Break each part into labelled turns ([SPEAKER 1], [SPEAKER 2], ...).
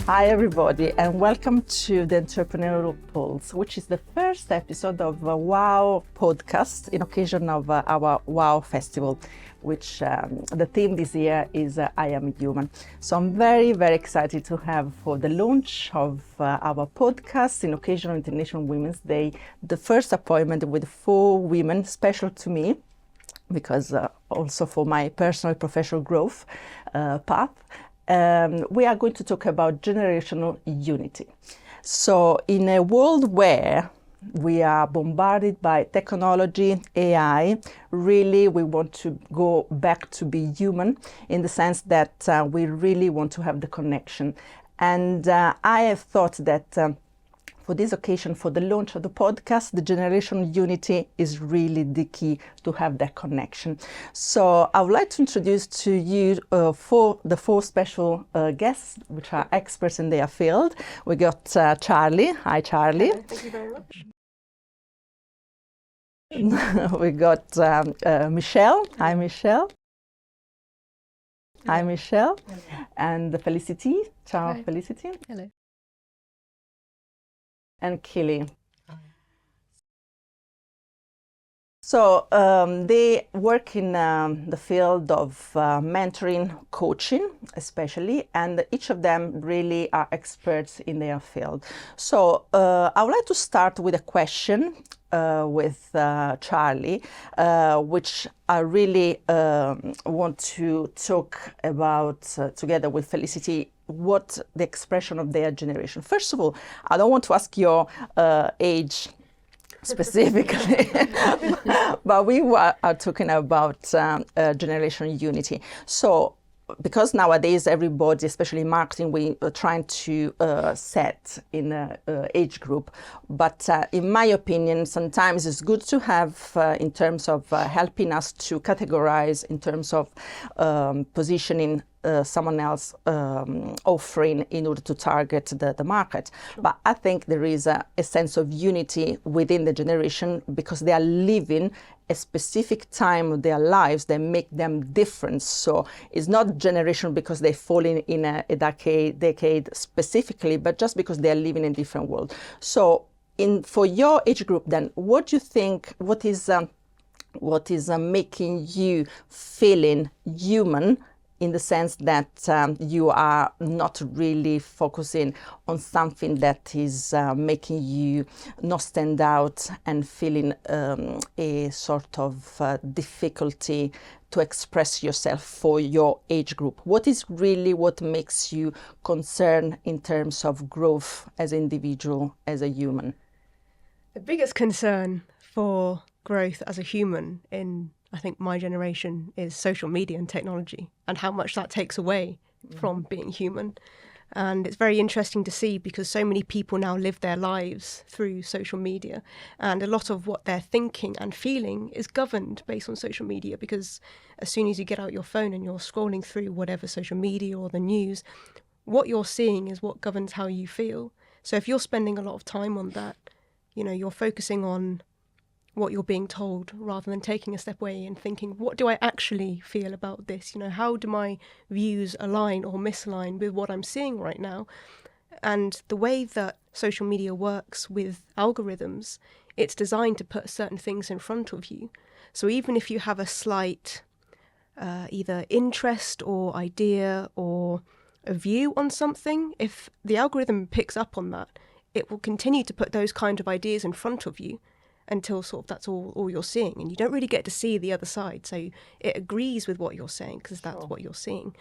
[SPEAKER 1] Hi everybody, and welcome to the Entrepreneurial Pulse, which is the first episode of a WOW podcast in occasion of our WOW Festival, which the theme this year is I Am Human. So I'm very, very excited to have for the launch of our podcast in occasion of International Women's Day, the first appointment with 4 women, special to me, because also for my personal professional growth path. We are going to talk about generational unity. So in a world where we are bombarded by technology, AI, really we want to go back to be human in the sense that we really want to have the connection. And I have thought that for this occasion, for the launch of the podcast, the generational unity is really the key to have that connection. So I would like to introduce to you the 4 special guests, which are experts in their field. We got Charlie. Hi, Charlie.
[SPEAKER 2] Hello, thank you very much.
[SPEAKER 1] We got Michelle. Hi, Michelle. Hi, Michelle.
[SPEAKER 2] Hello.
[SPEAKER 1] And Felicity. Ciao,
[SPEAKER 2] Hi.
[SPEAKER 1] Felicity.
[SPEAKER 2] Hello.
[SPEAKER 1] And Kelly. So they work in the field of mentoring, coaching especially, and each of them really are experts in their field. So I would like to start with a question with Charlie, which I really want to talk about together with Felicity, what the expression of their generation. First of all, I don't want to ask your age specifically, but we are talking about generational unity. So because nowadays everybody, especially in marketing, we are trying to set in an age group. But in my opinion, sometimes it's good to have, in terms of helping us to categorize, in terms of positioning someone else offering in order to target the market. Sure. But I think there is a sense of unity within the generation because they are living a specific time of their lives that make them different. So it's not generation because they fall in a decade specifically, but just because they are living in a different world. So for your age group then, what do you think, what is making you feeling human, in the sense that you are not really focusing on something that is making you not stand out and feeling a sort of difficulty to express yourself for your age group? What is really what makes you concerned in terms of growth as an individual, as a human?
[SPEAKER 2] The biggest concern for growth as a human in, I think, my generation is social media and technology and how much that takes away from being human. And it's very interesting to see because so many people now live their lives through social media, and a lot of what they're thinking and feeling is governed based on social media, because as soon as you get out your phone and you're scrolling through whatever social media or the news, what you're seeing is what governs how you feel. So if you're spending a lot of time on that, you're focusing on what you're being told rather than taking a step away and thinking, what do I actually feel about this? How do my views align or misalign with what I'm seeing right now? And the way that social media works with algorithms, it's designed to put certain things in front of you. So even if you have a slight either interest or idea or a view on something, if the algorithm picks up on that, it will continue to put those kind of ideas in front of you until sort of that's all you're seeing, and you don't really get to see the other side. So it agrees with what you're saying because that's what you're seeing.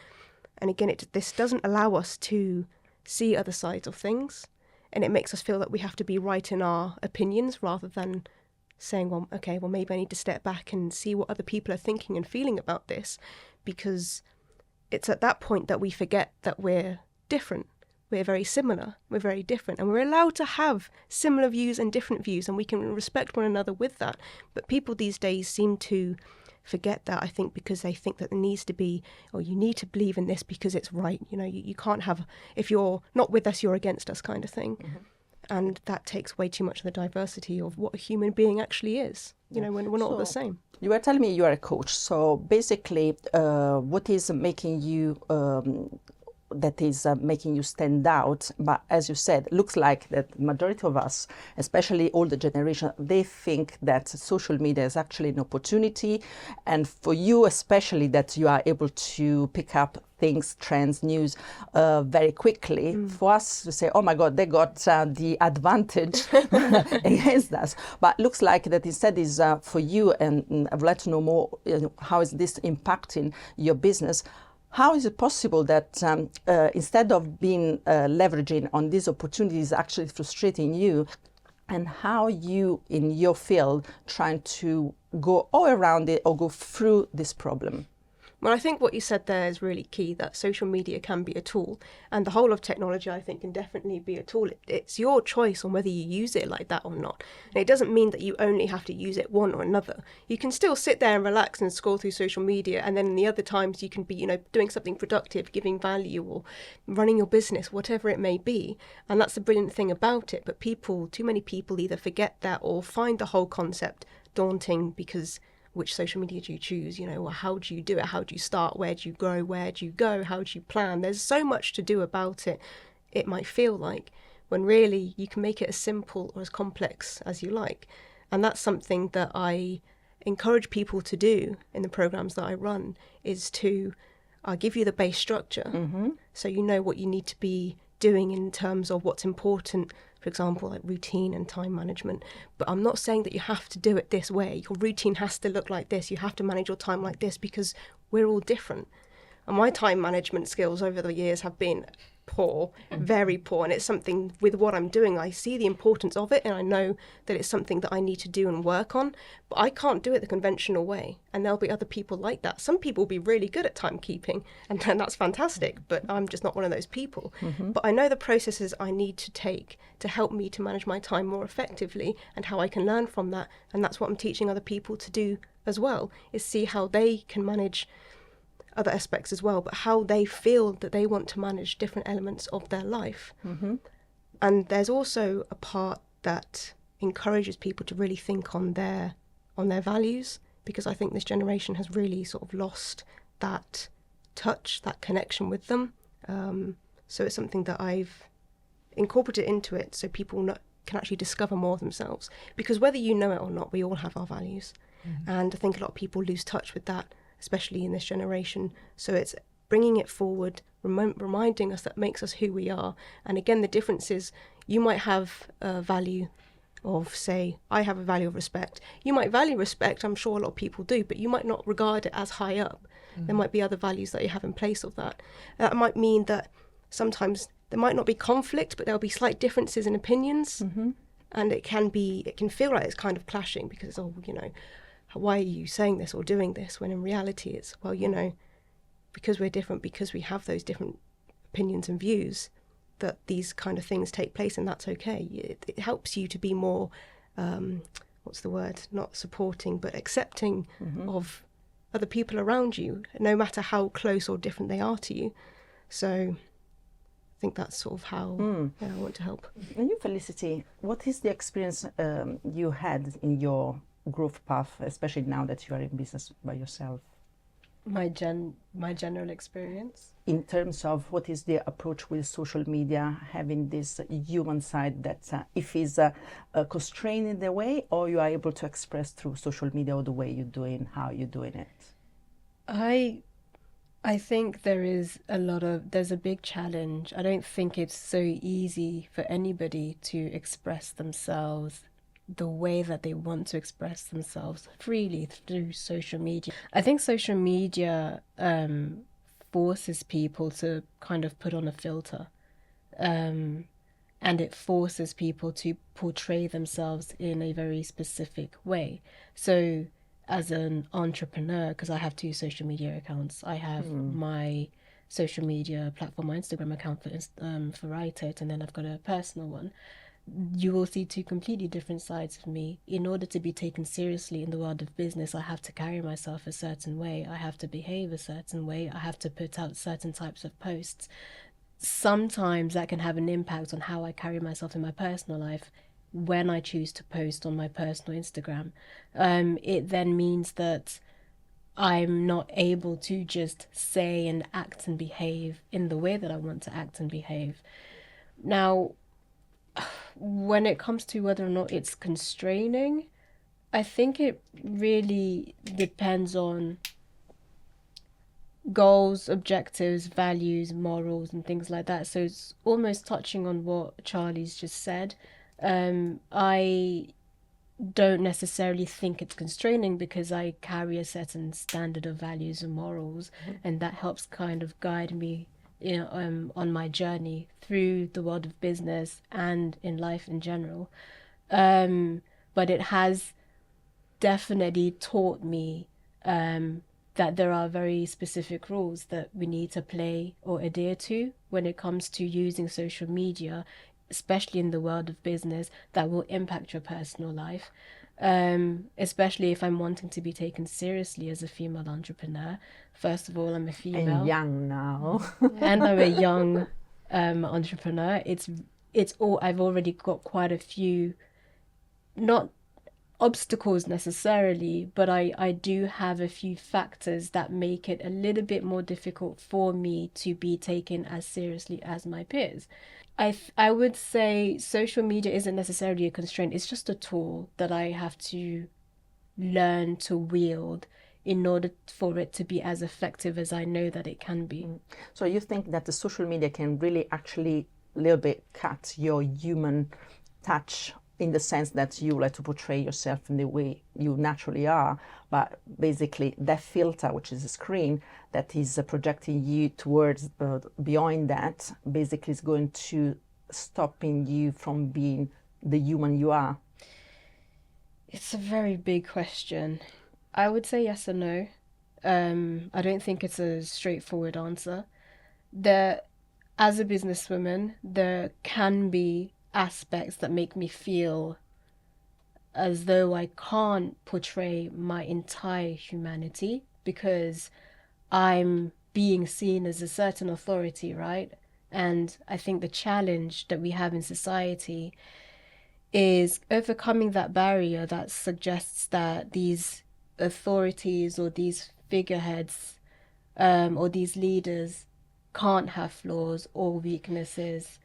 [SPEAKER 2] And again, this doesn't allow us to see other sides of things, and it makes us feel that we have to be right in our opinions rather than saying, well, okay, well, maybe I need to step back and see what other people are thinking and feeling about this, because it's at that point that we forget that we're different. We're very similar, we're very different, and we're allowed to have similar views and different views, and we can respect one another with that. But people these days seem to forget that, I think, because they think that there needs to be, or you need to believe in this because it's right. You can't have, if you're not with us, you're against us kind of thing. Mm-hmm. And that takes way too much of the diversity of what a human being actually is, when we're not all the same.
[SPEAKER 1] You were telling me you are a coach. So basically, what is making you that is making you stand out. But as you said, looks like that majority of us, especially older generation, they think that social media is actually an opportunity, and for you especially, that you are able to pick up things, trends, news very quickly. For us to say, oh my God, they got the advantage against us. But looks like that instead is for you, and I would like to know more, how is this impacting your business? How is it possible that instead of being leveraging on these opportunities, actually frustrating you, and how you in your field trying to go all around it or go through this problem?
[SPEAKER 2] Well, I think what you said there is really key, that social media can be a tool, and the whole of technology, I think, can definitely be a tool. It's your choice on whether you use it like that or not. And it doesn't mean that you only have to use it one or another. You can still sit there and relax and scroll through social media, and then in the other times you can be, doing something productive, giving value, or running your business, whatever it may be. And that's the brilliant thing about it. But too many people either forget that or find the whole concept daunting, because which social media do you choose? Or how do you do it? How do you start? Where do you grow? Where do you go? How do you plan? There's so much to do about it, it might feel like, when really you can make it as simple or as complex as you like. And that's something that I encourage people to do in the programs that I run, is to give you the base structure, so you know what you need to be doing in terms of what's important, for example, like routine and time management. But I'm not saying that you have to do it this way. Your routine has to look like this. You have to manage your time like this, because we're all different. And my time management skills over the years have been poor, very poor. And it's something, with what I'm doing, I see the importance of it, and I know that it's something that I need to do and work on. But I can't do it the conventional way. And there'll be other people like that. Some people will be really good at timekeeping, and that's fantastic. But I'm just not one of those people. But I know the processes I need to take to help me to manage my time more effectively, and how I can learn from that. And that's what I'm teaching other people to do as well, is see how they can manage other aspects as well, but how they feel that they want to manage different elements of their life. And there's also a part that encourages people to really think on their values, because I think this generation has really sort of lost that touch, that connection with them. So it's something that I've incorporated into it, so people can actually discover more of themselves, because whether you know it or not, we all have our values. And I think a lot of people lose touch with that, especially in this generation. So it's bringing it forward, reminding us that makes us who we are. And again, the difference is, you might have a value of, say, I have a value of respect. You might value respect, I'm sure a lot of people do, but you might not regard it as high up. There might be other values that you have in place of that. That might mean that sometimes there might not be conflict, but there'll be slight differences in opinions. And it can feel like it's kind of clashing, because, why are you saying this or doing this, when in reality it's, because we're different, because we have those different opinions and views, that these kind of things take place, and that's okay. It helps you to be more, not supporting, but accepting of other people around you, no matter how close or different they are to you. So I think that's sort of how I want to help.
[SPEAKER 1] And you, Felicity, what is the experience you had in your growth path, especially now that you are in business by yourself?
[SPEAKER 3] My general experience?
[SPEAKER 1] In terms of what is the approach with social media, having this human side that if is constrained in the way, or you are able to express through social media, or the way you're doing, how you're doing it?
[SPEAKER 3] I think there's a big challenge. I don't think it's so easy for anybody to express themselves the way that they want to express themselves freely through social media. I think social media forces people to kind of put on a filter, and it forces people to portray themselves in a very specific way. So as an entrepreneur, because I have 2 social media accounts, I have my social media platform, my Instagram account for Write It, and then I've got a personal one. You will see 2 completely different sides of me. In order to be taken seriously in the world of business, I have to carry myself a certain way. I have to behave a certain way. I have to put out certain types of posts. Sometimes that can have an impact on how I carry myself in my personal life when I choose to post on my personal Instagram. It then means that I'm not able to just say and act and behave in the way that I want to act and behave. Now, when it comes to whether or not it's constraining, I think it really depends on goals, objectives, values, morals, and things like that. So it's almost touching on what Charlie's just said. I don't necessarily think it's constraining because I carry a certain standard of values and morals, and that helps kind of guide me, on my journey through the world of business and in life in general. But it has definitely taught me that there are very specific rules that we need to play or adhere to when it comes to using social media, especially in the world of business, that will impact your personal life. Especially if I'm wanting to be taken seriously as a female entrepreneur. First of all, I'm a female.
[SPEAKER 1] And young now.
[SPEAKER 3] And I'm a young entrepreneur. It's all, I've already got quite a few, not obstacles necessarily, but I do have a few factors that make it a little bit more difficult for me to be taken as seriously as my peers. I would say social media isn't necessarily a constraint. It's just a tool that I have to learn to wield in order for it to be as effective as I know that it can be.
[SPEAKER 1] So you think that the social media can really actually a little bit cut your human touch, in the sense that you like to portray yourself in the way you naturally are, but basically that filter, which is a screen that is projecting you towards beyond that, basically is going to stopping you from being the human you are?
[SPEAKER 3] It's a very big question. I would say yes and no. I don't think it's a straightforward answer. As a businesswoman, there can be aspects that make me feel as though I can't portray my entire humanity because I'm being seen as a certain authority, right? And I think the challenge that we have in society is overcoming that barrier that suggests that these authorities or these figureheads or these leaders can't have flaws or weaknesses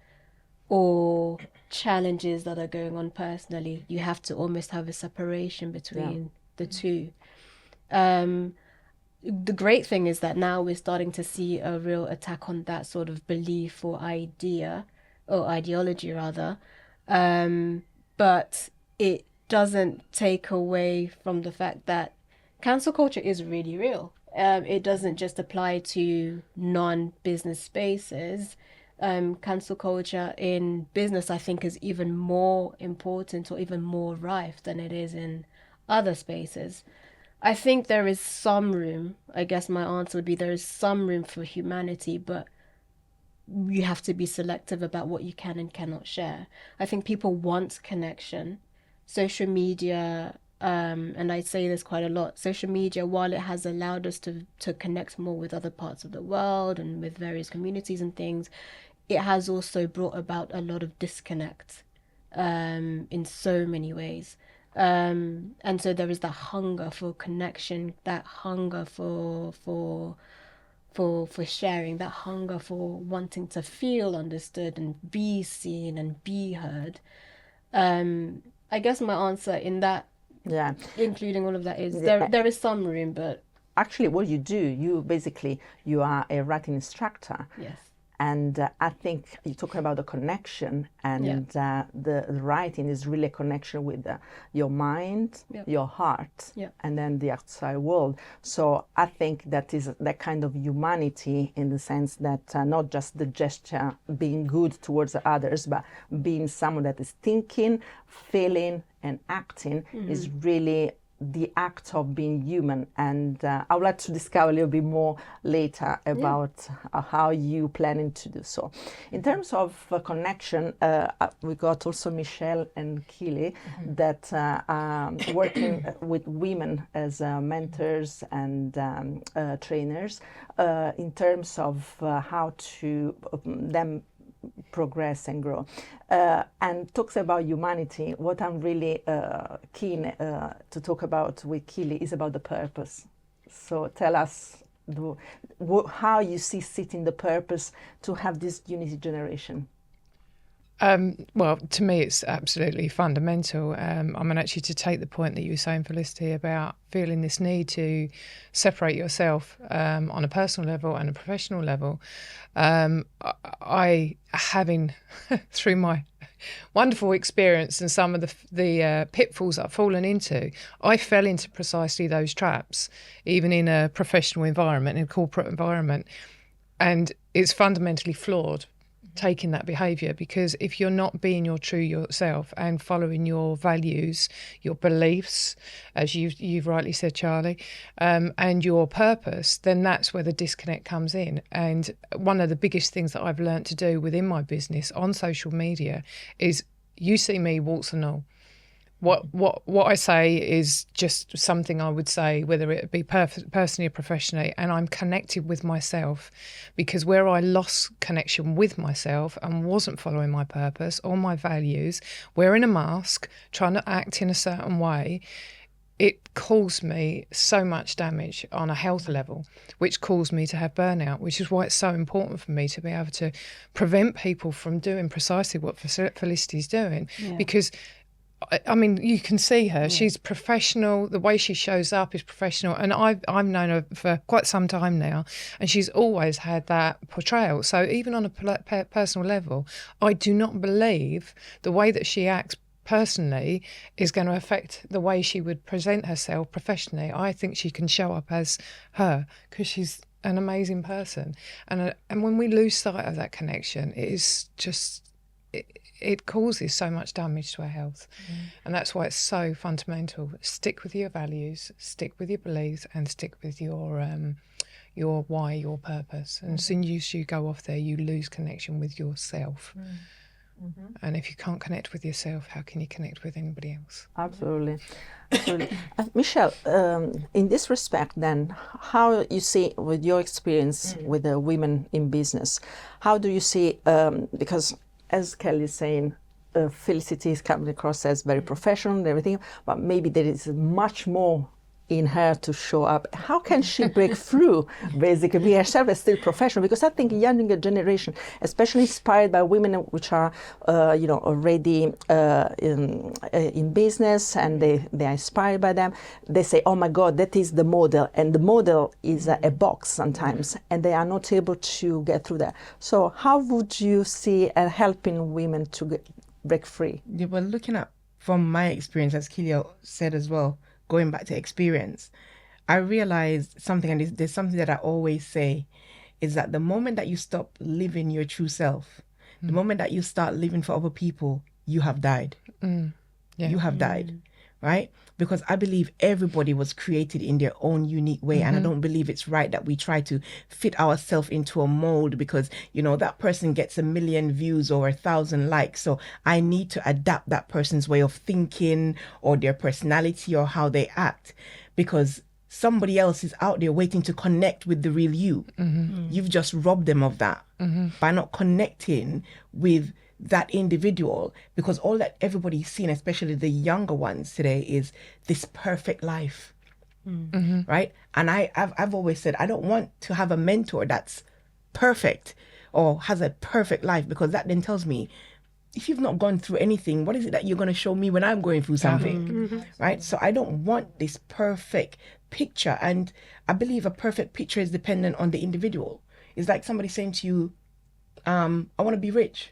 [SPEAKER 3] or challenges that are going on personally. You have to almost have a separation between the two. The great thing is that now we're starting to see a real attack on that sort of belief or idea, or ideology rather. But it doesn't take away from the fact that cancel culture is really real. It doesn't just apply to non-business spaces. Cancel culture in business, I think, is even more important or even more rife than it is in other spaces. I think there is some room, I guess my answer would be there is some room for humanity, but you have to be selective about what you can and cannot share. I think people want connection. Social media, and I say this quite a lot, social media, while it has allowed us to connect more with other parts of the world and with various communities and things, it has also brought about a lot of disconnect in so many ways. And so there is that hunger for connection, that hunger for sharing, that hunger for wanting to feel understood and be seen and be heard. I guess my answer in that, including all of that, is there is some room, but
[SPEAKER 1] actually what you do, you are a writing instructor.
[SPEAKER 3] yes.
[SPEAKER 1] And I think you're talking about the connection, and the writing is really a connection with your mind, your heart, and then the outside world. So I think that is that kind of humanity, in the sense that not just the gesture being good towards others, but being someone that is thinking, feeling, and acting is really the act of being human. And I would like to discover a little bit more later about how you planning to do so. In terms of connection, we got also Michelle and Keely that are working with women as mentors and trainers in terms of how to them progress and grow, and talks about humanity. What I'm really keen to talk about with Keely is about the purpose. So tell us how you see setting the purpose to have this unity generation.
[SPEAKER 4] Well, to me, it's absolutely fundamental. I mean, actually, to take the point that you were saying, Felicity, about feeling this need to separate yourself on a personal level and a professional level, I having through my wonderful experience and some of the pitfalls I've fallen into, I fell into precisely those traps, even in a professional environment, in a corporate environment, and it's fundamentally flawed. Taking that behaviour, because if you're not being your true yourself and following your values, your beliefs, as you've rightly said, Charlie, and your purpose, then that's where the disconnect comes in. And one of the biggest things that I've learnt to do within my business on social media is you see me warts and all. What I say is just something I would say, whether it be personally or professionally, and I'm connected with myself, because where I lost connection with myself and wasn't following my purpose or my values, wearing a mask, trying to act in a certain way, it caused me so much damage on a health level, which caused me to have burnout, which is why it's so important for me to be able to prevent people from doing precisely what Felicity's doing, because I mean, you can see her. Yeah. She's professional. The way she shows up is professional. And I've known her for quite some time now, and she's always had that portrayal. So even on a personal level, I do not believe the way that she acts personally is going to affect the way she would present herself professionally. I think she can show up as her because she's an amazing person. And when we lose sight of that connection, it is just... It causes so much damage to our health. And that's why it's so fundamental. Stick with your values, stick with your beliefs, and stick with your why, your purpose. And as soon as you go off there, you lose connection with yourself. And if you can't connect with yourself, how can you connect with anybody else?
[SPEAKER 1] Absolutely. Absolutely. Michelle, in this respect then, how you see, with your experience with the women in business, how do you see, because as Kelly is saying, Felicity is coming across as very professional and everything, but maybe there is much more in her to show up. How can she break through, basically, be herself as still professional? Because I think younger generation, especially inspired by women which are, already in business, and they are inspired by them. They say, oh my God, that is the model. And the model is a box sometimes, and they are not able to get through that. So how would you see helping women to break free?
[SPEAKER 5] Yeah, well, looking at, from my experience, as Kelia said as well, going back to experience, I realized something, and there's something that I always say, is that the moment that you stop living your true self, the moment that you start living for other people, you have died. You have died, right? Because I believe everybody was created in their own unique way, and I don't believe it's right that we try to fit ourselves into a mold because, that person gets 1 million views or 1,000 likes, so I need to adapt that person's way of thinking or their personality or how they act, because somebody else is out there waiting to connect with the real you. You've just robbed them of that by not connecting with that individual, because all that everybody's seen, especially the younger ones today, is this perfect life, right? And I've always said, I don't want to have a mentor that's perfect or has a perfect life, because that then tells me, if you've not gone through anything, what is it that you're going to show me when I'm going through something, right? So I don't want this perfect picture. And I believe a perfect picture is dependent on the individual. It's like somebody saying to you, I want to be rich.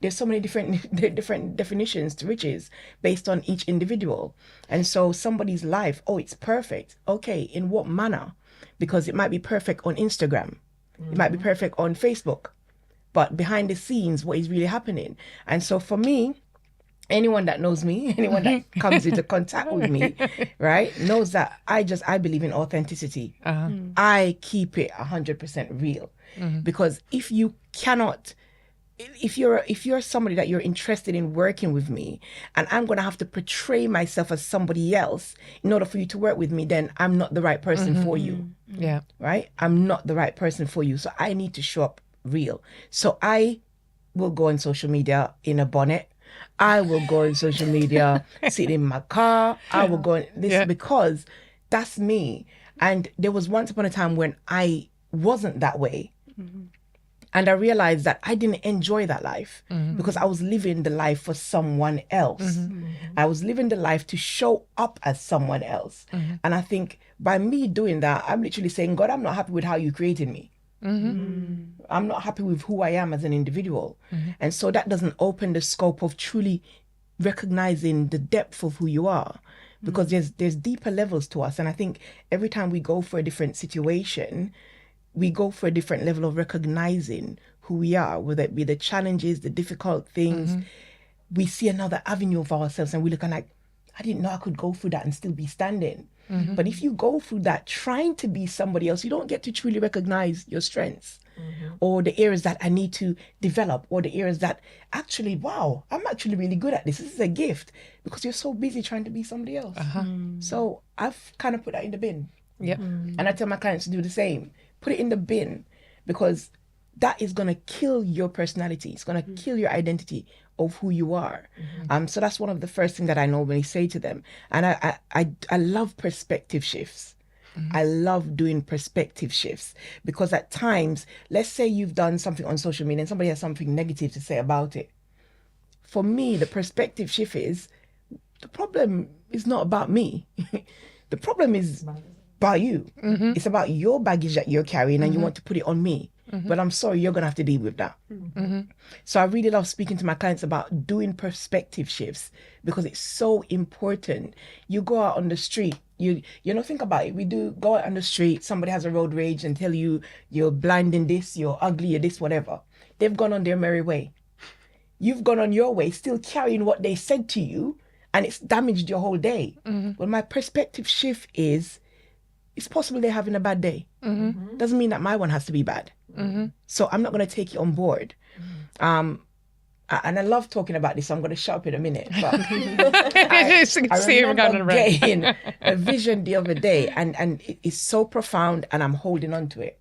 [SPEAKER 5] There's so many different definitions to riches based on each individual. And so somebody's life, it's perfect. Okay, in what manner? Because it might be perfect on Instagram. It might be perfect on Facebook. But behind the scenes, what is really happening? And so for me, anyone that knows me, anyone that comes into contact with me, right, knows that I believe in authenticity. I keep it 100% real. Because if you're somebody that you're interested in working with me, and I'm going to have to portray myself as somebody else in order for you to work with me, then I'm not the right person for you.
[SPEAKER 4] Yeah.
[SPEAKER 5] Right? I'm not the right person for you. So I need to show up real. So I will go on social media in a bonnet. I will go on social media sitting in my car. I will go on this because that's me. And there was once upon a time when I wasn't that way. And I realized that I didn't enjoy that life because I was living the life for someone else. I was living the life to show up as someone else. And I think by me doing that, I'm literally saying, God, I'm not happy with how you created me. I'm not happy with who I am as an individual. And so that doesn't open the scope of truly recognizing the depth of who you are, because there's deeper levels to us. And I think every time we go for a different situation, we go for a different level of recognizing who we are, whether it be the challenges, the difficult things. We see another avenue of ourselves and we look and like, I didn't know I could go through that and still be standing. But if you go through that trying to be somebody else, you don't get to truly recognize your strengths or the areas that I need to develop, or the areas that actually, wow, I'm actually really good at this. This is a gift, because you're so busy trying to be somebody else. So I've kind of put that in the bin. And I tell my clients to do the same. Put it in the bin, because that is going to kill your personality. It's going to kill your identity of who you are. So that's one of the first things that I normally say to them. And I love perspective shifts. I love doing perspective shifts, because at times, let's say you've done something on social media and somebody has something negative to say about it. For me, the perspective shift is, the problem is not about me. The problem is about you. It's about your baggage that you're carrying and you want to put it on me. But I'm sorry, you're going to have to deal with that. So I really love speaking to my clients about doing perspective shifts, because it's so important. You go out on the street, you know, think about it. We do go out on the street, somebody has a road rage and tell you you're blind in this, you're ugly, you're this, whatever. They've gone on their merry way. You've gone on your way, still carrying what they said to you, and it's damaged your whole day. Well, my perspective shift is, it's possible they're having a bad day. Doesn't mean that my one has to be bad. So I'm not going to take it on board. And I love talking about this, so I'm going to shut up in a minute. But I remember getting a vision the other day, and it's so profound, and I'm holding on to it.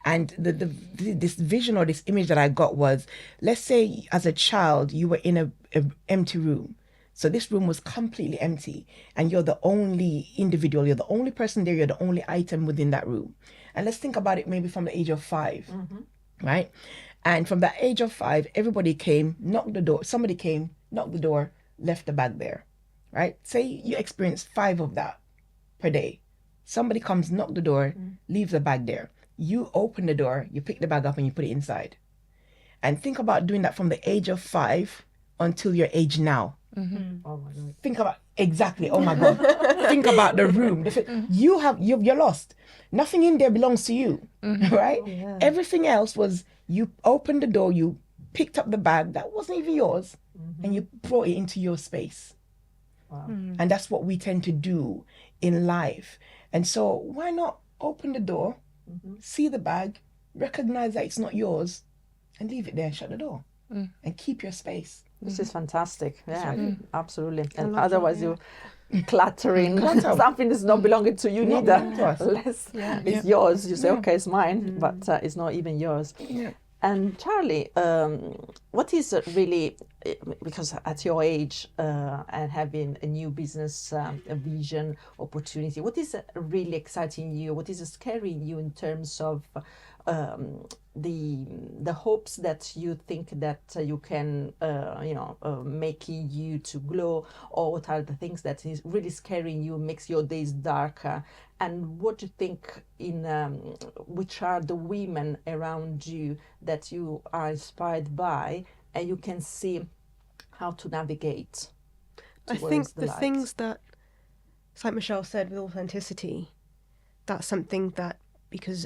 [SPEAKER 5] And this vision or this image that I got was, let's say as a child, you were in an empty room. So this room was completely empty, and you're the only individual, you're the only person there, you're the only item within that room. And let's think about it maybe from the age of 5, right? And from that age of 5, everybody came, knocked the door, somebody came, knocked the door, left the bag there, right? Say you experience 5 of that per day. Somebody comes, knock the door, leaves the bag there. You open the door, you pick the bag up and you put it inside. And think about doing that from the age of 5 until your age now. Oh my God. Think about exactly. Oh my God. Think about the room. You're lost. Nothing in there belongs to you, right? Everything else was, you opened the door, you picked up the bag that wasn't even yours, and you brought it into your space. And that's what we tend to do in life. And so why not open the door, see the bag, recognize that it's not yours, and leave it there and shut the door and keep your space.
[SPEAKER 1] This is fantastic. Yeah, absolutely. And otherwise you're cluttering something that's not belonging to you neither. Unless it's yours. You say, okay, it's mine, but it's not even yours. And Charlie, what is really, because at your age and having a new business, a vision, opportunity, what is really exciting you? What is scaring you in terms of the hopes that you think that you can, making you to glow, or what are the things that is really scaring you, makes your days darker? And what do you think which are the women around you that you are inspired by, and you can see how to navigate
[SPEAKER 2] I think the things that, it's like Michelle said, with authenticity, that's something that, because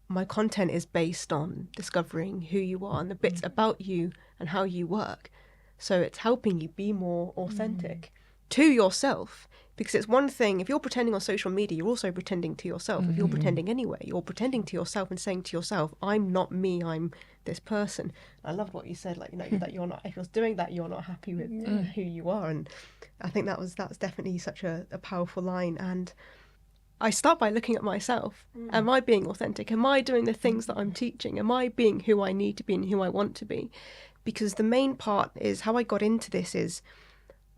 [SPEAKER 2] my content is based on discovering who you are and the bits about you and how you work. So it's helping you be more authentic to yourself. Because it's one thing, if you're pretending on social media, you're also pretending to yourself. If you're pretending anyway, you're pretending to yourself and saying to yourself, I'm not me, I'm this person. I loved what you said, like, that you're not, if you're doing that, you're not happy with who you are. And I think that's definitely such a powerful line. And I start by looking at myself. Am I being authentic? Am I doing the things that I'm teaching? Am I being who I need to be and who I want to be? Because the main part is how I got into this is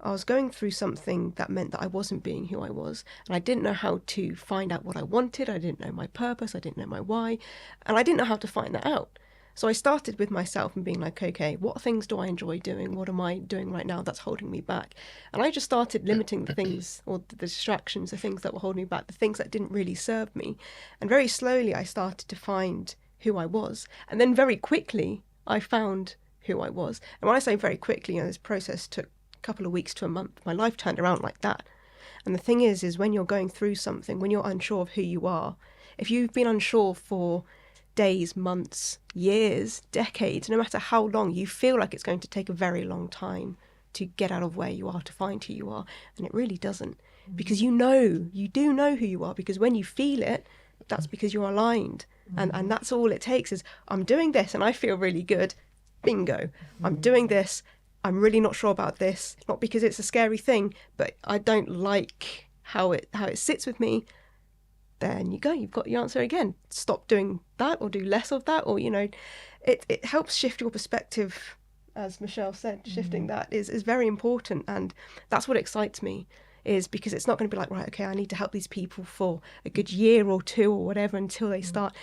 [SPEAKER 2] I was going through something that meant that I wasn't being who I was, and I didn't know how to find out what I wanted. I didn't know my purpose. I didn't know my why, and I didn't know how to find that out. So I started with myself and being like, okay, what things do I enjoy doing? What am I doing right now that's holding me back? And I just started limiting the things, or the distractions, the things that were holding me back, the things that didn't really serve me. And very slowly I started to find who I was. And then very quickly I found who I was. And when I say very quickly, this process took a couple of weeks to a month. My life turned around like that. And the thing is when you're going through something, when you're unsure of who you are, if you've been unsure for days, months, years, decades, no matter how long, you feel like it's going to take a very long time to get out of where you are, to find who you are. And it really doesn't, because you do know who you are, because when you feel it, that's because you're aligned. And that's all it takes is, I'm doing this and I feel really good. Bingo. I'm doing this. I'm really not sure about this. Not because it's a scary thing, but I don't like how it sits with me. Then you go, you've got the answer again. Stop doing that, or do less of that, or, it helps shift your perspective. As Michelle said, shifting that is very important. And that's what excites me, is because it's not going to be like, right, okay, I need to help these people for a good year or two or whatever until they start.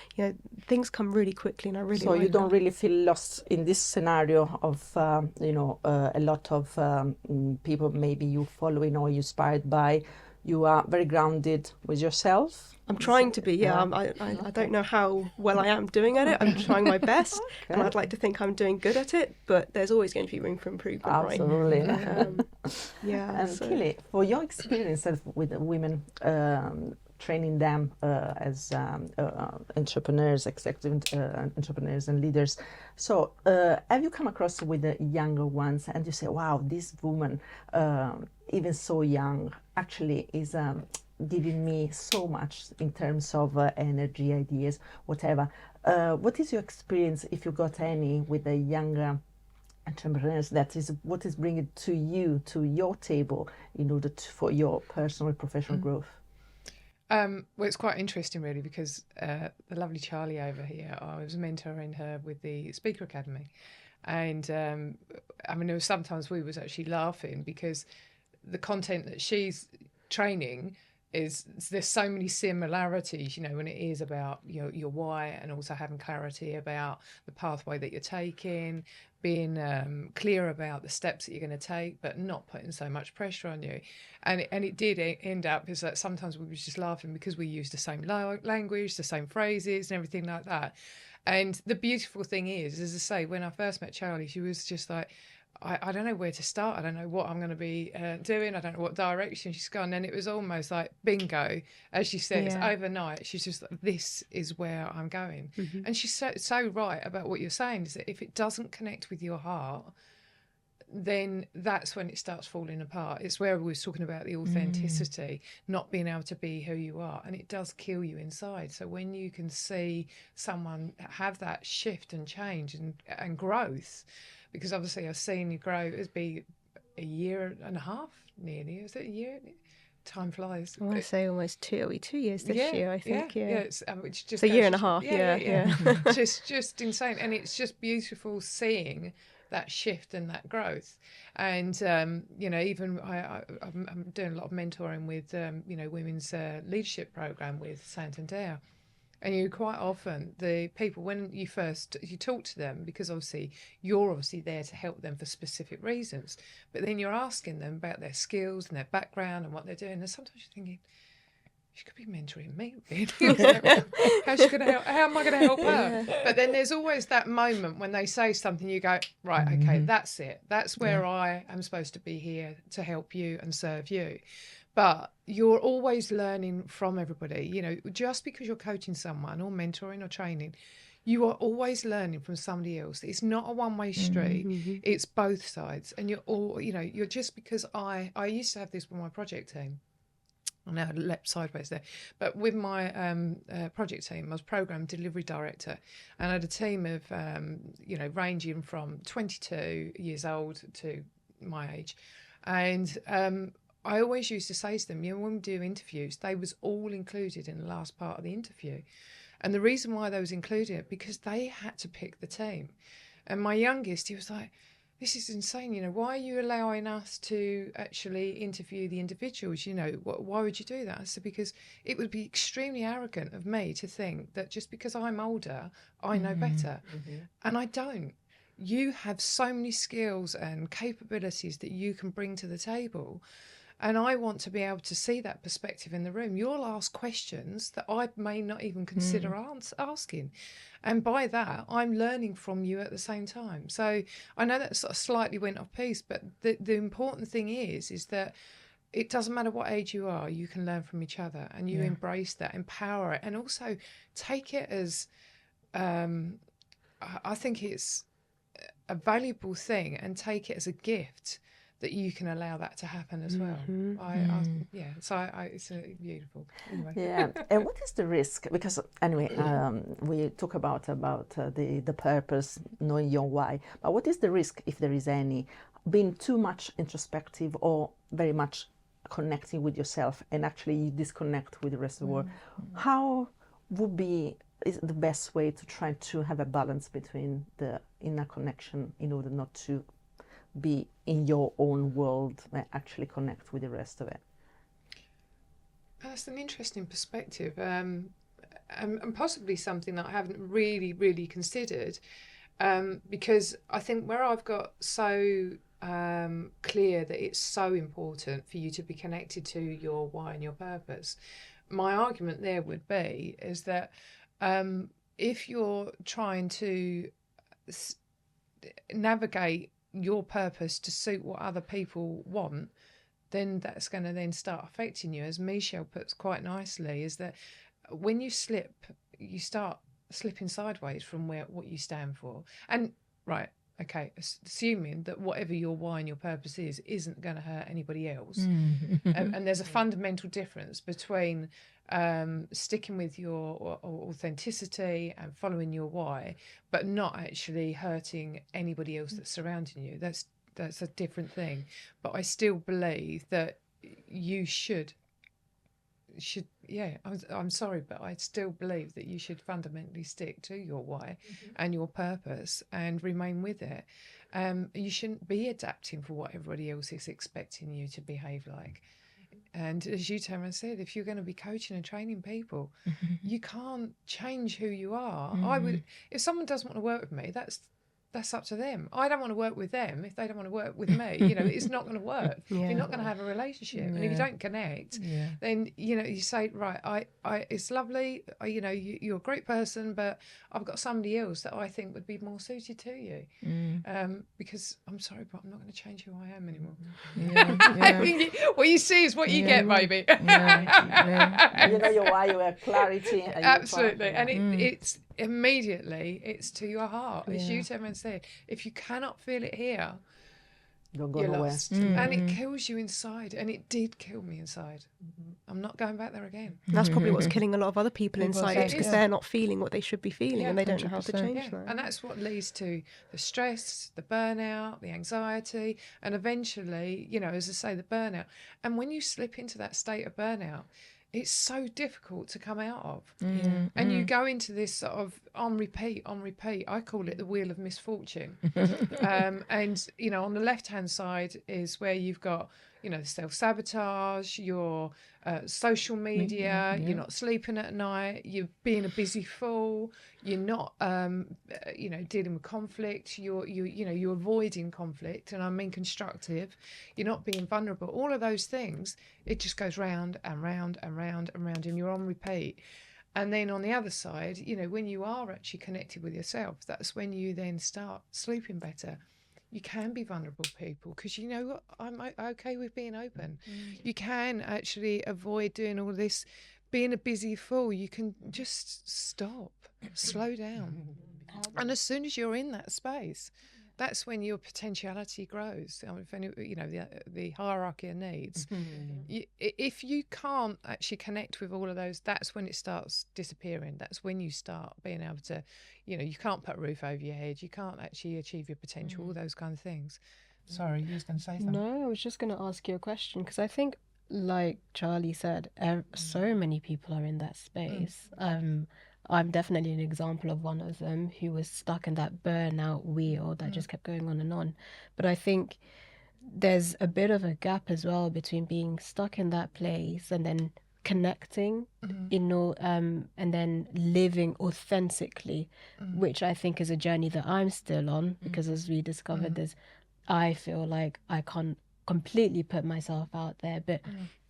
[SPEAKER 2] Things come really quickly, and I really
[SPEAKER 1] So
[SPEAKER 2] like
[SPEAKER 1] you don't
[SPEAKER 2] that.
[SPEAKER 1] really feel lost in this scenario of, a lot of people maybe you following or you inspired by. You are very grounded with yourself.
[SPEAKER 2] I'm trying to be, I don't know how well I am doing at it. I'm trying my best, and I'd like to think I'm doing good at it, but there's always going to be room for improvement,
[SPEAKER 1] Absolutely.
[SPEAKER 2] right? Yeah.
[SPEAKER 1] And Kili, for your experience with women, training them as entrepreneurs, executive entrepreneurs and leaders. So have you come across with the younger ones and you say, wow, this woman, even so young, actually is giving me so much in terms of energy, ideas, whatever. What is your experience, if you got any, with the younger entrepreneurs? That is what is bringing to you, to your table, in order for your personal and professional growth?
[SPEAKER 4] Well, it's quite interesting, really, because the lovely Charlie over here, I was mentoring her with the Speaker Academy. And there was sometimes we was actually laughing because the content that she's training there's so many similarities, when it is about your why, and also having clarity about the pathway that you're taking, being clear about the steps that you're going to take, but not putting so much pressure on you. And it did end up is that sometimes we was just laughing because we used the same language, the same phrases and everything like that. And the beautiful thing is, as I say, when I first met Charlie, she was just like, I don't know where to start. I don't know what I'm going to be doing. I don't know what direction she's gone. And it was almost like bingo, as she says, overnight. She's just like, this is where I'm going. Mm-hmm. And she's so right about what you're saying, is that if it doesn't connect with your heart, then that's when it starts falling apart. It's where we were talking about the authenticity, not being able to be who you are. And it does kill you inside. So when you can see someone have that shift and change and growth, because obviously I've seen you grow. It's been a year and a half, nearly. Is it a year? Time flies.
[SPEAKER 2] I want to say almost 2 years this year, I think. Yeah.
[SPEAKER 4] It's just
[SPEAKER 2] a year and a half. Yeah.
[SPEAKER 4] just insane, and it's just beautiful seeing that shift and that growth. And even I'm doing a lot of mentoring with women's leadership program with Santander. And quite often, the people, when you talk to them, because obviously you're there to help them for specific reasons, but then you're asking them about their skills and their background and what they're doing. And sometimes you're thinking, she could be mentoring me, really. How's she going to help? How am I going to help her? But then there's always that moment when they say something, you go, right, okay, that's it. That's where I am supposed to be here to help you and serve you. But you're always learning from everybody. Just because you're coaching someone or mentoring or training, you are always learning from somebody else. It's not a one-way street. Mm-hmm. It's both sides. And you're just because I used to have this with my project team. I now leapt sideways there. But with my project team, I was program delivery director, and I had a team of, ranging from 22 years old to my age. And I always used to say to them, when we do interviews, they was all included in the last part of the interview. And the reason why they was included, because they had to pick the team. And my youngest, he was like, this is insane. You know, why are you allowing us to actually interview the individuals? You know, why would you do that? I said, because it would be extremely arrogant of me to think that just because I'm older, I know better. And I don't. You have so many skills and capabilities that you can bring to the table. And I want to be able to see that perspective in the room. You'll ask questions that I may not even consider asking. And by that, I'm learning from you at the same time. So I know that sort of slightly went off piece, but the important thing is that it doesn't matter what age you are, you can learn from each other, and you embrace that, empower it, and also take it as, I think it's a valuable thing, and take it as a gift that you can allow that to happen as well. It's beautiful. Anyway.
[SPEAKER 1] Yeah, and what is the risk? Because anyway, we talk about the purpose, knowing your why. But what is the risk, if there is any, being too much introspective or very much connecting with yourself, and actually you disconnect with the rest of the world? How would be is the best way to try to have a balance between the inner connection in order not to be in your own world and actually connect with the rest of it?
[SPEAKER 4] That's an interesting perspective, and possibly something that I haven't really considered, because I think where I've got so clear that it's so important for you to be connected to your why and your purpose, my argument there would be is that if you're trying to navigate your purpose to suit what other people want, then that's going to then start affecting you. As Michelle puts quite nicely, is that when you slip, you start slipping sideways from what you stand for. And right, okay, assuming that whatever your why and your purpose is isn't going to hurt anybody else. And there's a fundamental difference between sticking with your authenticity and following your why, but not actually hurting anybody else that's surrounding you. That's a different thing. But I still believe that you should I'm sorry, but I still believe that you should fundamentally stick to your why and your purpose and remain with it. You shouldn't be adapting for what everybody else is expecting you to behave like. And as you, Tamara, said, if you're going to be coaching and training people, you can't change who you are. I would, if someone doesn't want to work with me, that's up to them. I don't want to work with them if they don't want to work with me. You know, it's not going to work. You're not going to have a relationship. And if you don't connect, then, you know, you say, right, I it's lovely, you know, you're a great person, but I've got somebody else that I think would be more suited to you. Because I'm sorry, but I'm not going to change who I am anymore. What you see is what you get, maybe.
[SPEAKER 1] You know your why, you have clarity.
[SPEAKER 4] Absolutely. And it's immediately, it's to your heart. As you said, if you cannot feel it here,
[SPEAKER 1] Don't go
[SPEAKER 4] you're
[SPEAKER 1] nowhere.
[SPEAKER 4] lost. And it kills you inside, and it did kill me inside. I'm not going back there again.
[SPEAKER 2] That's probably what's killing a lot of other people inside, because
[SPEAKER 4] is.
[SPEAKER 2] they're not feeling what they should be feeling, and they don't know how to
[SPEAKER 5] 100%.
[SPEAKER 2] change that.
[SPEAKER 4] And that's what leads to the stress, the burnout, the anxiety, and eventually, you know, as I say, the burnout. And when you slip into that state of burnout, it's so difficult to come out of. And you go into this sort of on repeat. I call it the wheel of misfortune. And, you know, on the left-hand side is where you've got, you know, self-sabotage, your social media, you're not sleeping at night, you're being a busy fool, you're not, you know, dealing with conflict, you're avoiding conflict, and I mean constructive, you're not being vulnerable, all of those things, it just goes round and round and round and round, and you're on repeat. And then on the other side, you know, when you are actually connected with yourself, that's when you then start sleeping better. You can be vulnerable, people, because you know what, I'm okay with being open. You can actually avoid doing all this, being a busy fool. You can just stop, slow down. And as soon as you're in that space, that's when your potentiality grows. If any, you know, the hierarchy of needs. If you can't actually connect with all of those, that's when it starts disappearing. That's when you start being able to, you know, you can't put a roof over your head. You can't actually achieve your potential, all those kind of things. Sorry, you was going to say something?
[SPEAKER 3] No, I was just going to ask you a question, because I think, like Charlie said, so many people are in that space. I'm definitely an example of one of them who was stuck in that burnout wheel that just kept going on and on. But I think there's a bit of a gap as well between being stuck in that place and then connecting, and then living authentically, which I think is a journey that I'm still on, because as we discovered, I feel like I can't completely put myself out there, but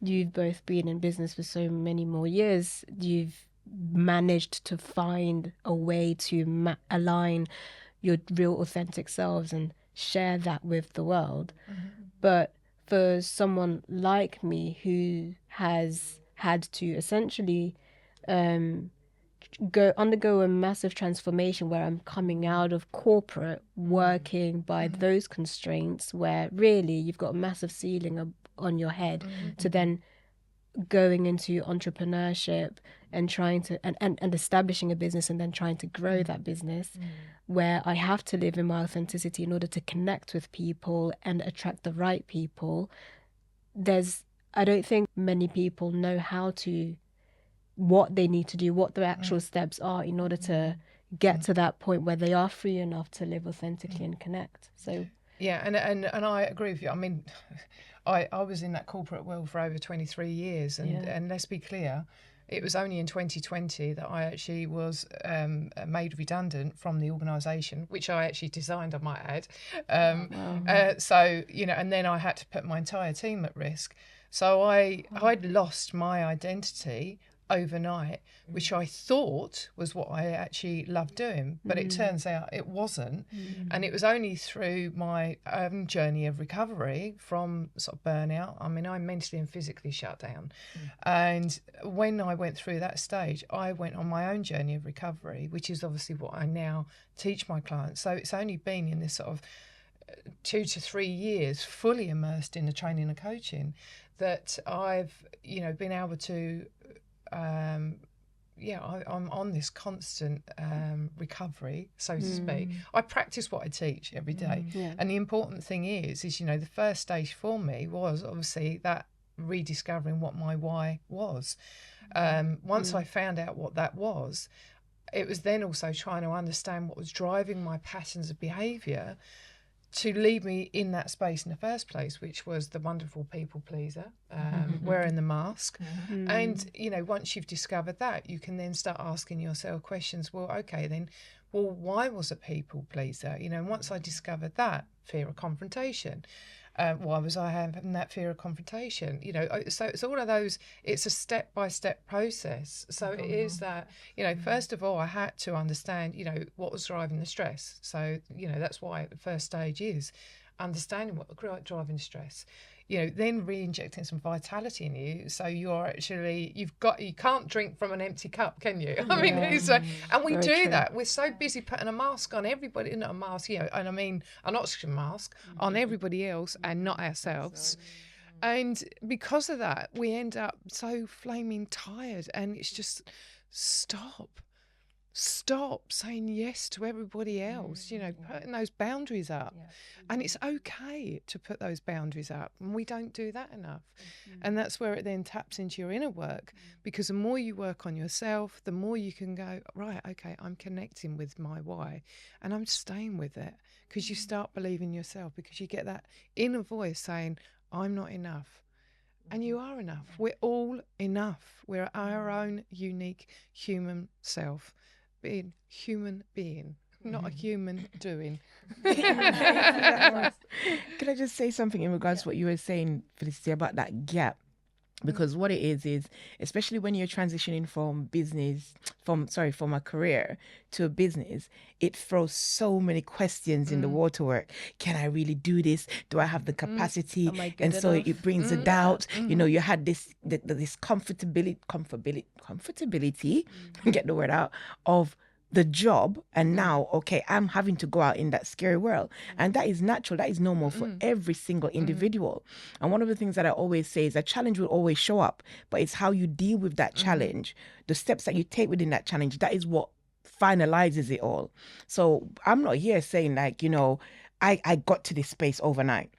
[SPEAKER 3] you've both been in business for so many more years. You've managed to find a way to align your real authentic selves and share that with the world. But for someone like me who has had to essentially undergo a massive transformation, where I'm coming out of corporate, working by those constraints, where really you've got a massive ceiling on your head, to then going into entrepreneurship and trying to and establishing a business and then trying to grow that business, where I have to live in my authenticity in order to connect with people and attract the right people. I don't think many people know what they need to do, what the actual steps are in order to get to that point where they are free enough to live authentically and connect. So
[SPEAKER 4] yeah, and I agree with you. I mean, I was in that corporate world for over 23 years, and let's be clear, it was only in 2020 that I actually was made redundant from the organisation, which I actually designed, I might add. So, and then I had to put my entire team at risk. So I'd lost my identity overnight, which I thought was what I actually loved doing, but it turns out it wasn't. And it was only through my own journey of recovery from sort of burnout. I mean, I mentally and physically shut down. And when I went through that stage, I went on my own journey of recovery, which is obviously what I now teach my clients. So it's only been in this sort of 2 to 3 years fully immersed in the training and coaching that I've, been able to I'm on this constant recovery, so to speak. I practice what I teach every day. And the important thing is, the first stage for me was obviously that rediscovering what my why was. Once I found out what that was, it was then also trying to understand what was driving my patterns of behaviour to leave me in that space in the first place, which was the wonderful people pleaser, wearing the mask. And, once you've discovered that, you can then start asking yourself questions. Well, okay, then, why was a people pleaser? And once I discovered that, fear of confrontation. Why was I having that fear of confrontation? So it's all of those, it's a step-by-step process. So it is that, first of all, I had to understand, what was driving the stress. So, that's why the first stage is understanding what was driving stress. Then re-injecting some vitality in you, so you're actually you can't drink from an empty cup, can you? I mean, and we do that. We're so busy putting a mask on everybody, not a mask, and I mean an oxygen mask on everybody else and not ourselves. And because of that, we end up so flaming tired, and it's just stop saying yes to everybody else, putting those boundaries up. And it's okay to put those boundaries up, and we don't do that enough. And that's where it then taps into your inner work, because the more you work on yourself, the more you can go, right, okay, I'm connecting with my why, and I'm staying with it, because you start believing yourself, because you get that inner voice saying, I'm not enough. And you are enough. We're all enough. We're our own unique human self. Being human being, not a human doing.
[SPEAKER 5] Can I just say something in regards to what you were saying, Felicity, about that gap? Because what it is especially when you're transitioning from a career to a business, it throws so many questions in the waterwork. Can I really do this? Do I have the capacity? And so it brings a doubt. You had this comfortability, get the word out, of the job, and now, okay, I'm having to go out in that scary world. And that is natural, that is normal for every single individual. And one of the things that I always say is a challenge will always show up, but it's how you deal with that challenge, the steps that you take within that challenge, that is what finalizes it all. So I'm not here saying like, I got to this space overnight.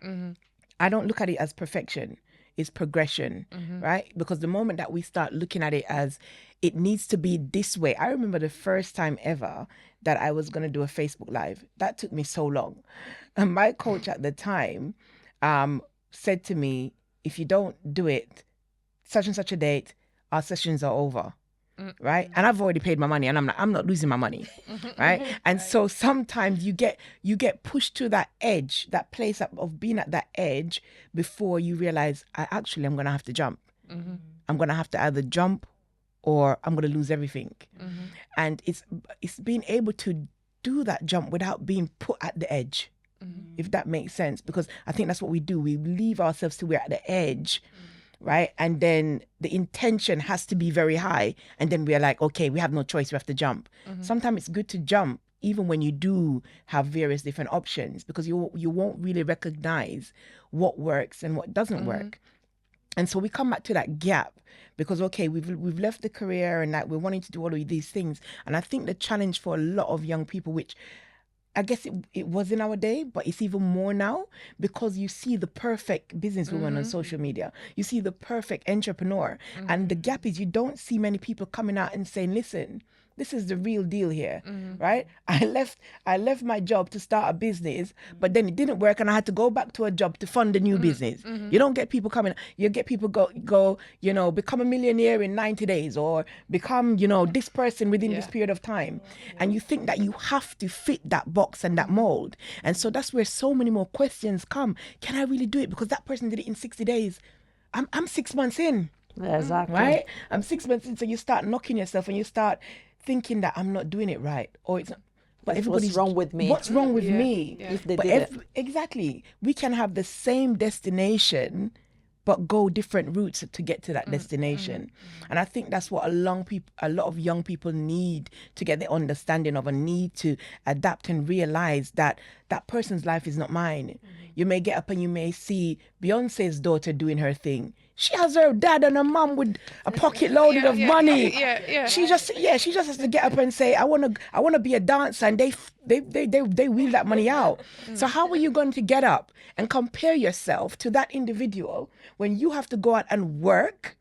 [SPEAKER 5] I don't look at it as perfection. is progression, right? Because the moment that we start looking at it as it needs to be this way. I remember the first time ever that I was going to do a Facebook Live. That took me so long. And my coach at the time said to me, if you don't do it such and such a date, our sessions are over. Right. And I've already paid my money and I'm not losing my money. Right. And so sometimes you get pushed to that edge, that place of being at that edge before you realize I'm going to have to jump. I'm going to have to either jump or I'm going to lose everything. And it's being able to do that jump without being put at the edge, if that makes sense. Because I think that's what we do. We leave ourselves till we're at the edge. Right. And then the intention has to be very high. And then we're like, okay, we have no choice. We have to jump. Sometimes it's good to jump, even when you do have various different options, because you won't really recognize what works and what doesn't work. And so we come back to that gap because, okay, we've left the career and that we're wanting to do all of these things. And I think the challenge for a lot of young people, which I guess it was in our day, but it's even more now, because you see the perfect businesswoman on social media. You see the perfect entrepreneur. And the gap is you don't see many people coming out and saying, listen, this is the real deal here, right? I left my job to start a business, but then it didn't work and I had to go back to a job to fund a new business. You don't get people coming, you get people go, become a millionaire in 90 days or become, this person within this period of time. And you think that you have to fit that box and that mold. And so that's where so many more questions come. Can I really do it? Because that person did it in 60 days. I'm 6 months in.
[SPEAKER 1] Exactly.
[SPEAKER 5] Right? I'm 6 months in. So you start knocking yourself and you start thinking that I'm not doing it right, or it's not. But
[SPEAKER 1] what's wrong with me?
[SPEAKER 5] What's wrong with me?
[SPEAKER 1] If they did it.
[SPEAKER 5] Exactly. We can have the same destination, but go different routes to get to that destination. And I think that's what a lot of young people need to get the understanding of, and need to adapt and realize that that person's life is not mine. You may get up and you may see Beyonce's daughter doing her thing. She has her dad and her mom with a pocket loaded of money. She just has to get up and say, I wanna be a dancer, and they wheel that money out. So how are you going to get up and compare yourself to that individual when you have to go out and work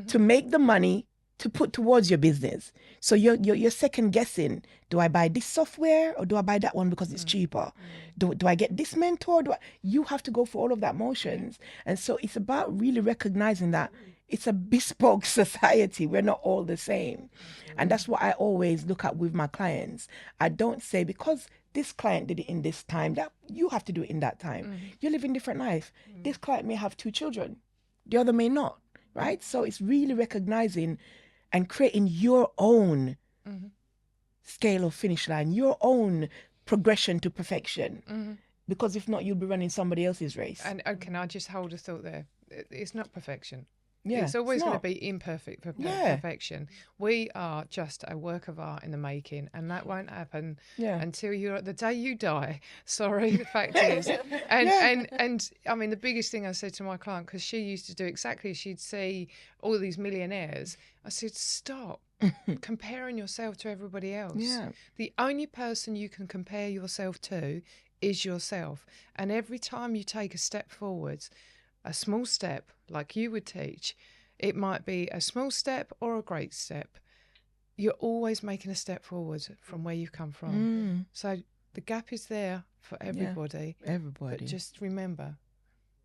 [SPEAKER 5] to make the money to put towards your business? So you're second guessing. Do I buy this software or do I buy that one because it's cheaper? Do I get this mentor? You have to go for all of that motions. And so it's about really recognizing that it's a bespoke society. We're not all the same. And that's what I always look at with my clients. I don't say, because this client did it in this time, that you have to do it in that time. You live in different life. This client may have 2 children. The other may not, right? So it's really recognizing and creating your own scale of finish line, your own progression to perfection. Because if not, you'll be running somebody else's race.
[SPEAKER 4] And can I just hold a thought there? It's not perfection.
[SPEAKER 5] Yeah,
[SPEAKER 4] it's always going to
[SPEAKER 5] not.
[SPEAKER 4] be imperfect for perfection. We are just a work of art in the making, and that won't happen until you're the day you die. Sorry, the fact is. And I mean, the biggest thing I said to my client, because she used to do exactly, she'd see all these millionaires. I said, stop comparing yourself to everybody else.
[SPEAKER 5] Yeah.
[SPEAKER 4] The only person you can compare yourself to is yourself. And every time you take a step forwards, a small step, like you would teach, it might be a small step or a great step. You're always making a step forward from where you've come from. So the gap is there for everybody.
[SPEAKER 5] Yeah, everybody.
[SPEAKER 4] But just remember,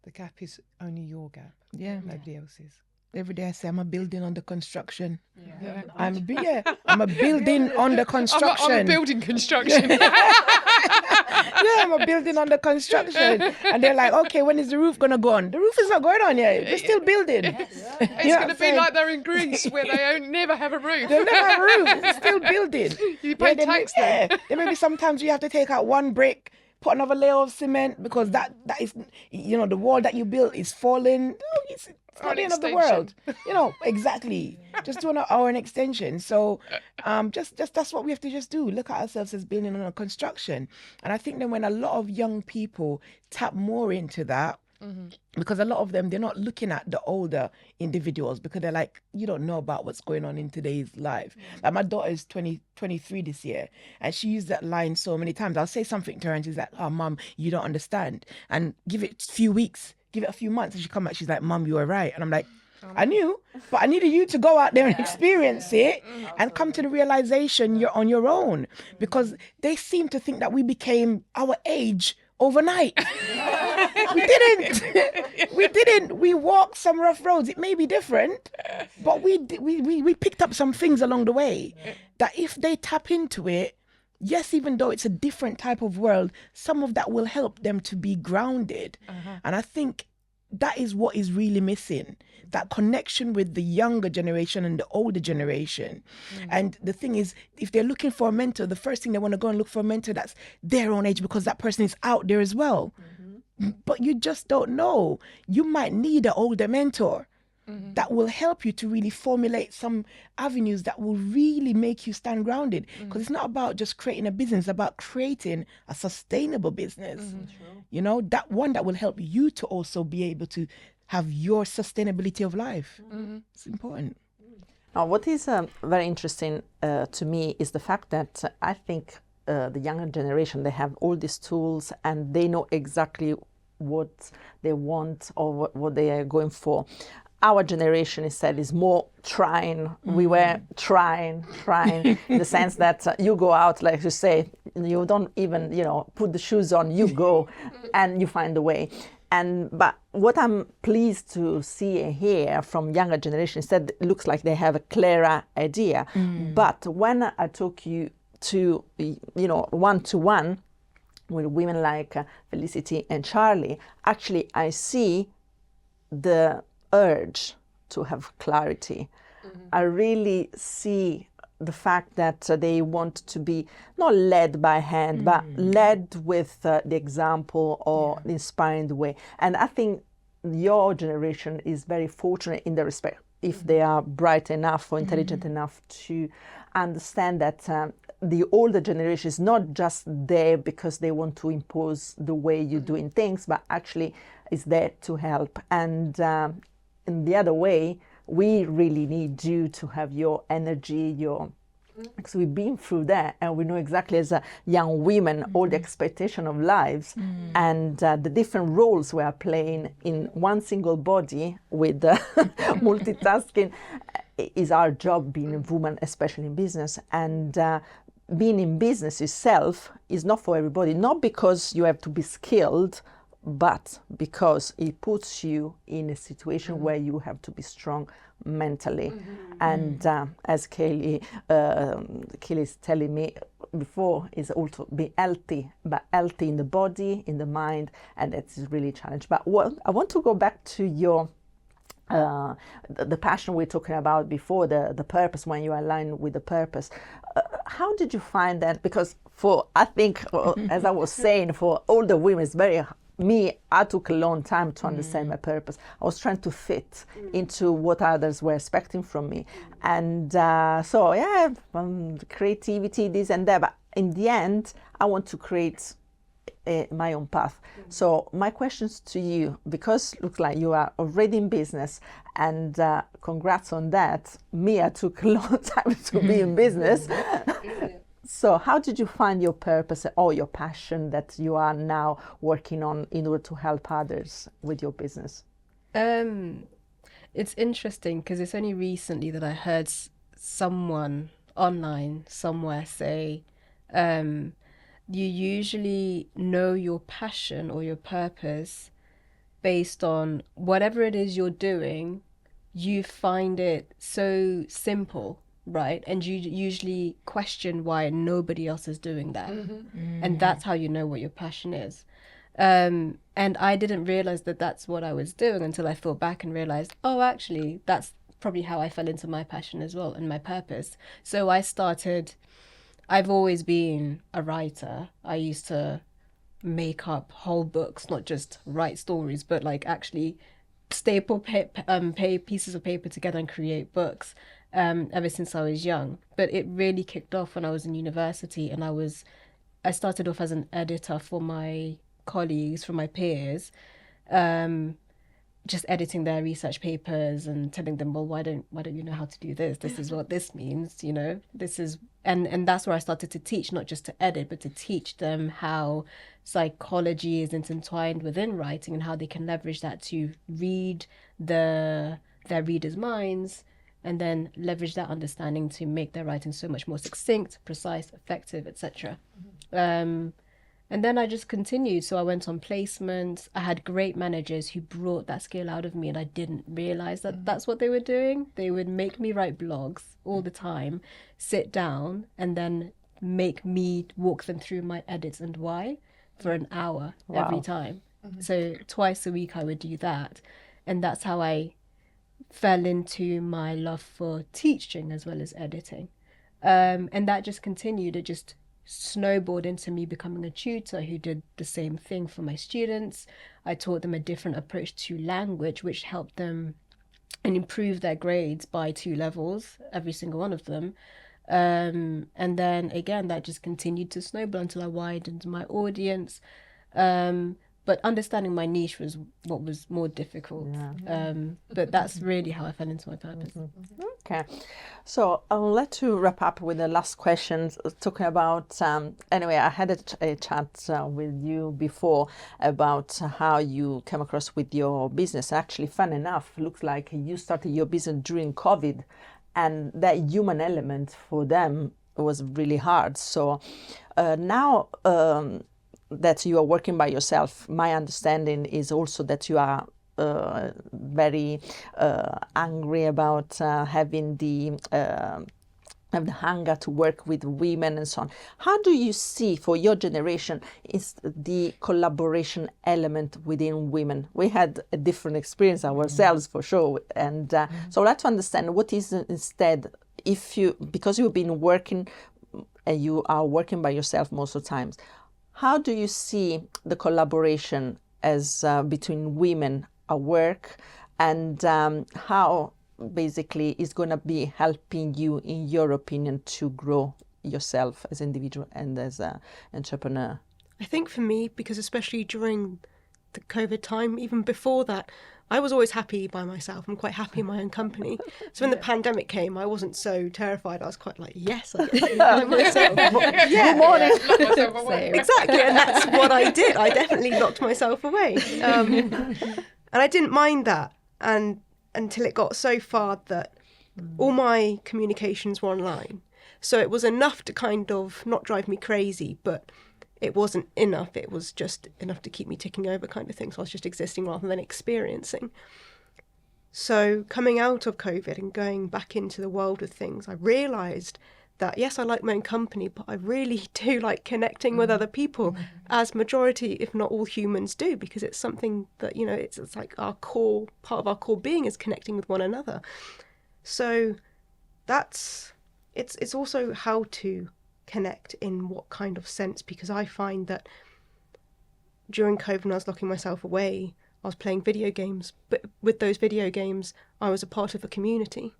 [SPEAKER 4] the gap is only your gap.
[SPEAKER 5] Yeah.
[SPEAKER 4] Nobody else's.
[SPEAKER 5] Every day I say I'm a building under construction.
[SPEAKER 4] Yeah.
[SPEAKER 5] I'm a building under construction.
[SPEAKER 4] I'm a building construction.
[SPEAKER 5] Yeah, I'm a building under construction. And they're like, okay, when is the roof going to go on? The roof is not going on yet. We're still building.
[SPEAKER 4] It's going to be like they're in Greece where they never have a roof.
[SPEAKER 5] They'll never have a roof. It's still building.
[SPEAKER 4] You pay tax then.
[SPEAKER 5] There may be sometimes you have to take out one brick, put another layer of cement, because that is, the wall that you built is falling. It's not the end of the world. Exactly. Just doing an extension. So just that's what we have to just do. Look at ourselves as building on a construction. And I think that when a lot of young people tap more into that, because a lot of them, they're not looking at the older individuals, because they're like, you don't know about what's going on in today's life. Like my daughter is 23 this year, and she used that line so many times. I'll say something to her and she's like, oh, Mum, you don't understand. And give it a few weeks, give it a few months, and she come back, she's like, Mum, you were right. And I'm like, I knew, but I needed you to go out there and experience it and come to the realization you're on your own, because they seem to think that we became our age overnight. We didn't. We didn't. We walked some rough roads. It may be different, but we picked up some things along the way that if they tap into it, yes, even though it's a different type of world, some of that will help them to be grounded. And I think that is what is really missing, that connection with the younger generation and the older generation. And the thing is, if they're looking for a mentor, the first thing they want to go and look for a mentor that's their own age, because that person is out there as well. But you just don't know. You might need an older mentor that will help you to really formulate some avenues that will really make you stand grounded. Because it's not about just creating a business, it's about creating a sustainable business. You know, that one that will help you to also be able to have your sustainability of life. It's important.
[SPEAKER 1] Now, what is very interesting to me is the fact that I think the younger generation, they have all these tools and they know exactly what they want or what they are going for. Our generation instead is more trying. We were trying in the sense that you go out, like you say, you don't even, put the shoes on, you go and you find a way. But what I'm pleased to see and hear from younger generation instead, it looks like they have a clearer idea. But when I took you to, one-to-one with women like Felicity and Charlie, actually I see the urge to have clarity. I really see the fact that they want to be not led by hand, but led with the example or the inspiring way. And I think your generation is very fortunate in the respect, if they are bright enough or intelligent enough to understand that the older generation is not just there because they want to impose the way you're doing things, but actually is there to help. And in the other way, we really need you to have your energy, because we've been through that and we know exactly as young women all the expectation of lives and the different roles we are playing in one single body with multitasking is our job, being a woman, especially in business. And being in business itself is not for everybody, not because you have to be skilled, but because it puts you in a situation where you have to be strong mentally. And as Kelly is telling me before, is also be healthy, but healthy in the body, in the mind, and it's really a challenge. But I want to go back to your the passion we were talking about before, the purpose, when you align with the purpose. How did you find that? Because I think, as I was saying, for older women, it's very I took a long time to understand my purpose. I was trying to fit into what others were expecting from me. And creativity, this and that. But in the end, I want to create my own path. So my questions to you, because it looks like you are already in business, and congrats on that. I took a long time to be in business. So how did you find your purpose or your passion that you are now working on in order to help others with your business?
[SPEAKER 3] It's interesting because it's only recently that I heard someone online somewhere say, you usually know your passion or your purpose based on whatever it is you're doing. You find it so simple, right? And you usually question why nobody else is doing that. And that's how you know what your passion is. And I didn't realize that that's what I was doing until I thought back and realized, oh, actually, that's probably how I fell into my passion as well and my purpose. So I've always been a writer. I used to make up whole books, not just write stories, but like actually staple pieces of paper together and create books. Ever since I was young. But it really kicked off when I was in university, and I started off as an editor for my colleagues, for my peers. just editing their research papers and telling them, well, why don't you know how to do this? This is what this means, you know. This is and that's where I started to teach, not just to edit, but to teach them how psychology is intertwined within writing and how they can leverage that to read their readers' minds and then leverage that understanding to make their writing so much more succinct, precise, effective, etc. And then I just continued. So I went on placements. I had great managers who brought that skill out of me, and I didn't realize that that's what they were doing. They would make me write blogs all the time, sit down, and then make me walk them through my edits and why for an hour every time. So twice a week I would do that. And that's how I fell into my love for teaching as well as editing. And that just continued. It just snowballed into me becoming a tutor who did the same thing for my students. I taught them a different approach to language, which helped them and improve their grades by 2 levels, every single one of them. And then again, that just continued to snowball until I widened my audience. But understanding my niche was what was more difficult. But that's really how I fell into my purpose.
[SPEAKER 1] Okay, so I'll let you wrap up with the last questions, talking about, anyway, I had a chat with you before about how you came across with your business. Actually, fun enough, looks like you started your business during COVID, and that human element for them was really hard. So now that you are working by yourself, my understanding is also that you are very angry about having the hunger to work with women and so on. How do you see for your generation is the collaboration element within women? We had a different experience ourselves for sure, and so I'd like to understand what is instead, if you, because you've been working and you are working by yourself most of the times, how do you see the collaboration as between women at work, and how basically is going to be helping you, in your opinion, to grow yourself as an individual and as an entrepreneur?
[SPEAKER 2] I think for me, because especially during the COVID time, even before that, I was always happy by myself. I'm quite happy in my own company. So when the pandemic came, I wasn't so terrified. I was quite like, yes, I get to be by myself.
[SPEAKER 1] Good morning.
[SPEAKER 2] Exactly, and that's what I did. I definitely locked myself away. And I didn't mind that until it got so far that all my communications were online. So it was enough to kind of not drive me crazy, but it wasn't enough. It was just enough to keep me ticking over kind of thing. So I was just existing rather than experiencing. So coming out of COVID and going back into the world with things, I realised that, yes, I like my own company, but I really do like connecting with other people, as majority, if not all humans do, because it's something that, you know, it's like our core, part of our core being is connecting with one another. So it's also how to connect in what kind of sense, because I find that during COVID, when I was locking myself away, I was playing video games, but with those video games, I was a part of a community.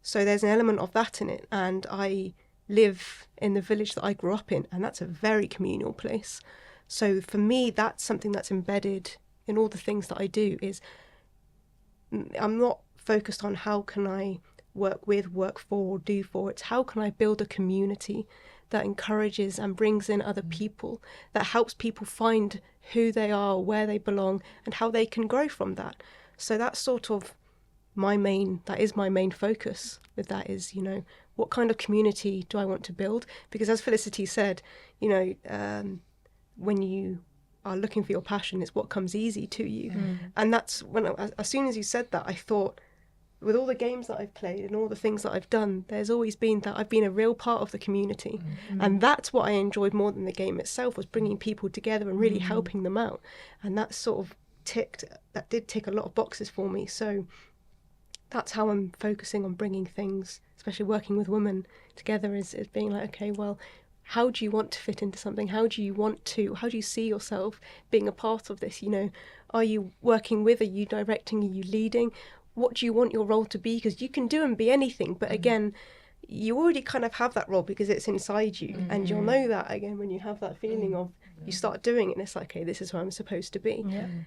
[SPEAKER 2] So there's an element of that in it, and I live in the village that I grew up in, and that's a very communal place. So for me, that's something that's embedded in all the things that I do. Is I'm not focused on how can I work with, work for, or do for. It's how can I build a community that encourages and brings in other people, that helps people find who they are, where they belong, and how they can grow from that. So that's sort of my main focus with that is, you know, what kind of community do I want to build? Because as Felicity said, you know, when you are looking for your passion, it's what comes easy to you. And that's when, as soon as you said that, I thought, with all the games that I've played and all the things that I've done, there's always been that I've been a real part of the community. And that's what I enjoyed more than the game itself, was bringing people together and really helping them out. And that sort of did tick a lot of boxes for me. So that's how I'm focusing on bringing things, especially working with women together, is being like, okay, well, how do you want to fit into something? How do you see yourself being a part of this? You know, are you working with, are you directing, are you leading? What do you want your role to be? Because you can do and be anything, but again, you already kind of have that role because it's inside you, and you'll know that again when you have that feeling of you start doing it and it's like, okay, this is who I'm supposed to be.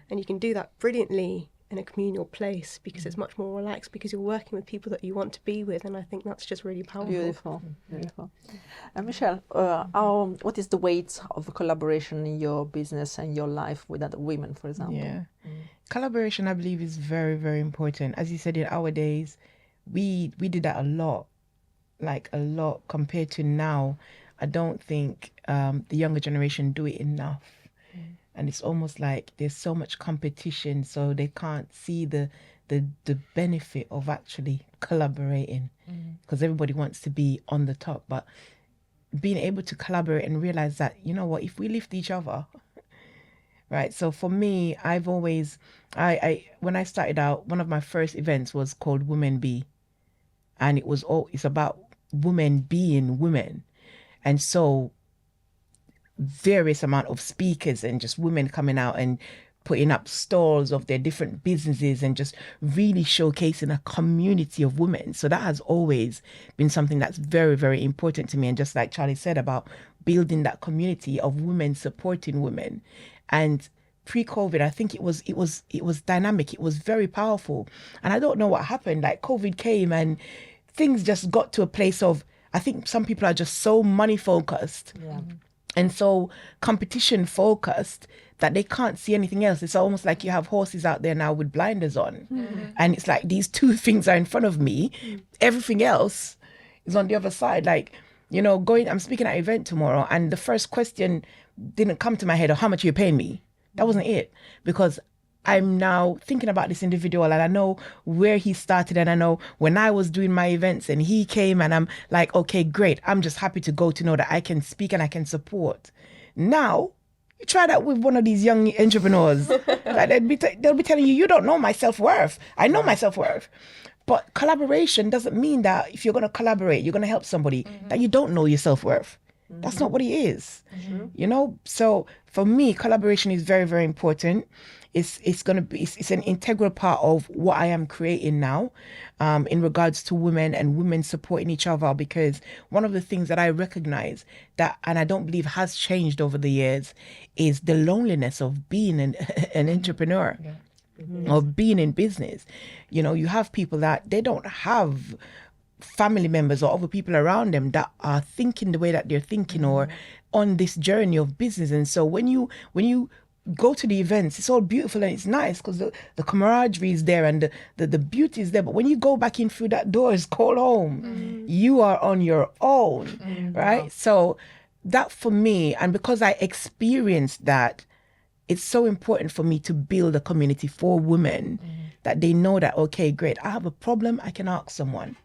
[SPEAKER 2] And you can do that brilliantly in a communal place because it's much more relaxed because you're working with people that you want to be with, and I think that's just really powerful.
[SPEAKER 6] Beautiful, beautiful. And Michelle, what is the weight of collaboration in your business and your life with other women, for example?
[SPEAKER 5] Yeah. Collaboration, I believe, is very, very important. As you said, in our days, we did that a lot, like a lot compared to now. I don't think the younger generation do it enough. And it's almost like there's so much competition, so they can't see the benefit of actually collaborating, because everybody wants to be on the top. But being able to collaborate and realize that, you know what, if we lift each other, right? So for me, I've always, when I started out, one of my first events was called Women Be, and it's about women being women. And so various amount of speakers and just women coming out and putting up stalls of their different businesses and just really showcasing a community of women. So that has always been something that's very, very important to me. And just like Charlie said about building that community of women supporting women. And pre-COVID, I think it was dynamic. It was very powerful. And I don't know what happened. Like COVID came and things just got to a place of, I think some people are just so money focused.
[SPEAKER 6] Yeah.
[SPEAKER 5] And so competition focused that they can't see anything else. It's almost like you have horses out there now with blinders on. And it's like these two things are in front of me. Everything else is on the other side. Like, you know, I'm speaking at an event tomorrow, and the first question didn't come to my head of how much are you paying me? That wasn't it. Because I'm now thinking about this individual, and I know where he started, and I know when I was doing my events and he came, and I'm like, okay, great. I'm just happy to go to know that I can speak and I can support. Now, you try that with one of these young entrepreneurs. Like they'll be telling you, you don't know my self-worth. I know my self-worth. But collaboration doesn't mean that if you're going to collaborate, you're going to help somebody, that you don't know your self-worth. That's not what it is, you know? So for me, collaboration is very, very important. It's an integral part of what I am creating now, in regards to women and women supporting each other. Because one of the things that I recognize that, and I don't believe has changed over the years, is the loneliness of being an entrepreneur. Of being in business. You know, you have people that they don't have family members or other people around them that are thinking the way that they're thinking or on this journey of business. And so when you go to the events, it's all beautiful and it's nice because the camaraderie is there and the beauty is there. But when you go back in through that door, it's called home. You are on your own, right? So that for me, and because I experienced that, it's so important for me to build a community for women that they know that, okay, great, I have a problem, I can ask someone.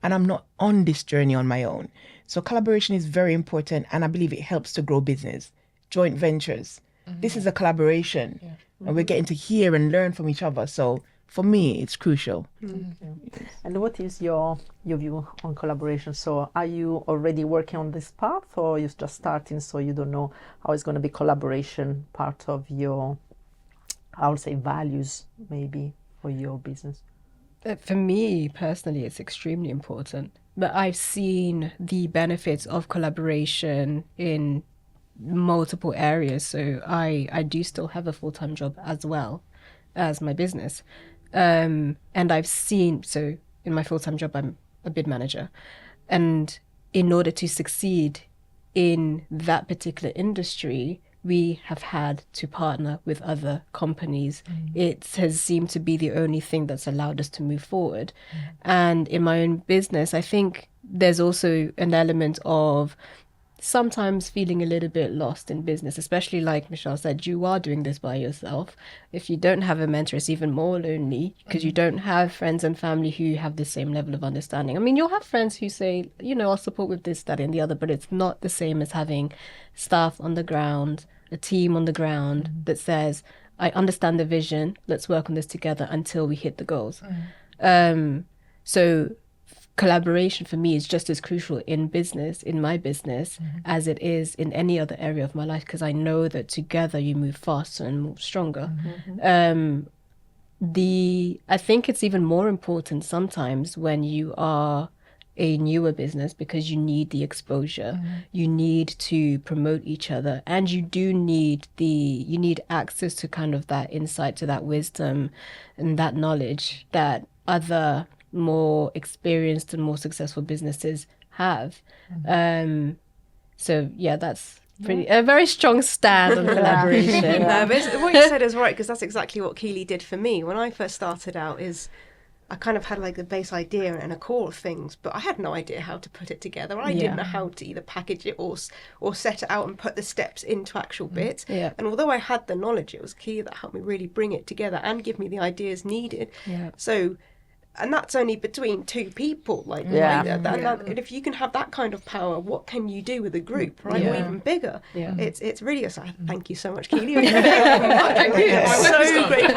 [SPEAKER 5] And I'm not on this journey on my own. So collaboration is very important, and I believe it helps to grow business. Joint ventures. This is a collaboration, and we're getting to hear and learn from each other. So for me, it's crucial.
[SPEAKER 6] And what is your view on collaboration? So are you already working on this path, or you're just starting, so you don't know how it's going to be collaboration part of your, I would say, values maybe for your business?
[SPEAKER 3] For me personally, it's extremely important. But I've seen the benefits of collaboration in multiple areas. So I do still have a full-time job as well as my business. And I've seen, so in my full-time job, I'm a bid manager. And in order to succeed in that particular industry, we have had to partner with other companies. It has seemed to be the only thing that's allowed us to move forward. And in my own business, I think there's also an element of sometimes feeling a little bit lost in business, especially like Michelle said, you are doing this by yourself. If you don't have a mentor, it's even more lonely because you don't have friends and family who have the same level of understanding. I mean, you'll have friends who say, you know, I'll support with this, that, and the other, but it's not the same as having staff on the ground, a team on the ground that says, I understand the vision, let's work on this together until we hit the goals. So collaboration for me is just as crucial in business, in my business, as it is in any other area of my life, because I know that together you move faster and more stronger. I think it's even more important sometimes when you are a newer business because you need the exposure, you need to promote each other, and you do need you need access to kind of that insight, to that wisdom and that knowledge that other more experienced and more successful businesses have. So yeah, that's pretty a very strong stand on collaboration.
[SPEAKER 2] No, but what you said is right, because that's exactly what Keely did for me when I first started out. Is I kind of had like the base idea and a core of things, but I had no idea how to put it together. I didn't know how to either package it or set it out and put the steps into actual bits.
[SPEAKER 3] Yeah.
[SPEAKER 2] And although I had the knowledge, it was Keely that helped me really bring it together and give me the ideas needed.
[SPEAKER 3] Yeah.
[SPEAKER 2] So, and that's only between two people. And if you can have that kind of power, what can you do with a group, right? Or even bigger.
[SPEAKER 3] Yeah.
[SPEAKER 2] It's really thank you so much, Keely. Thank you. So great.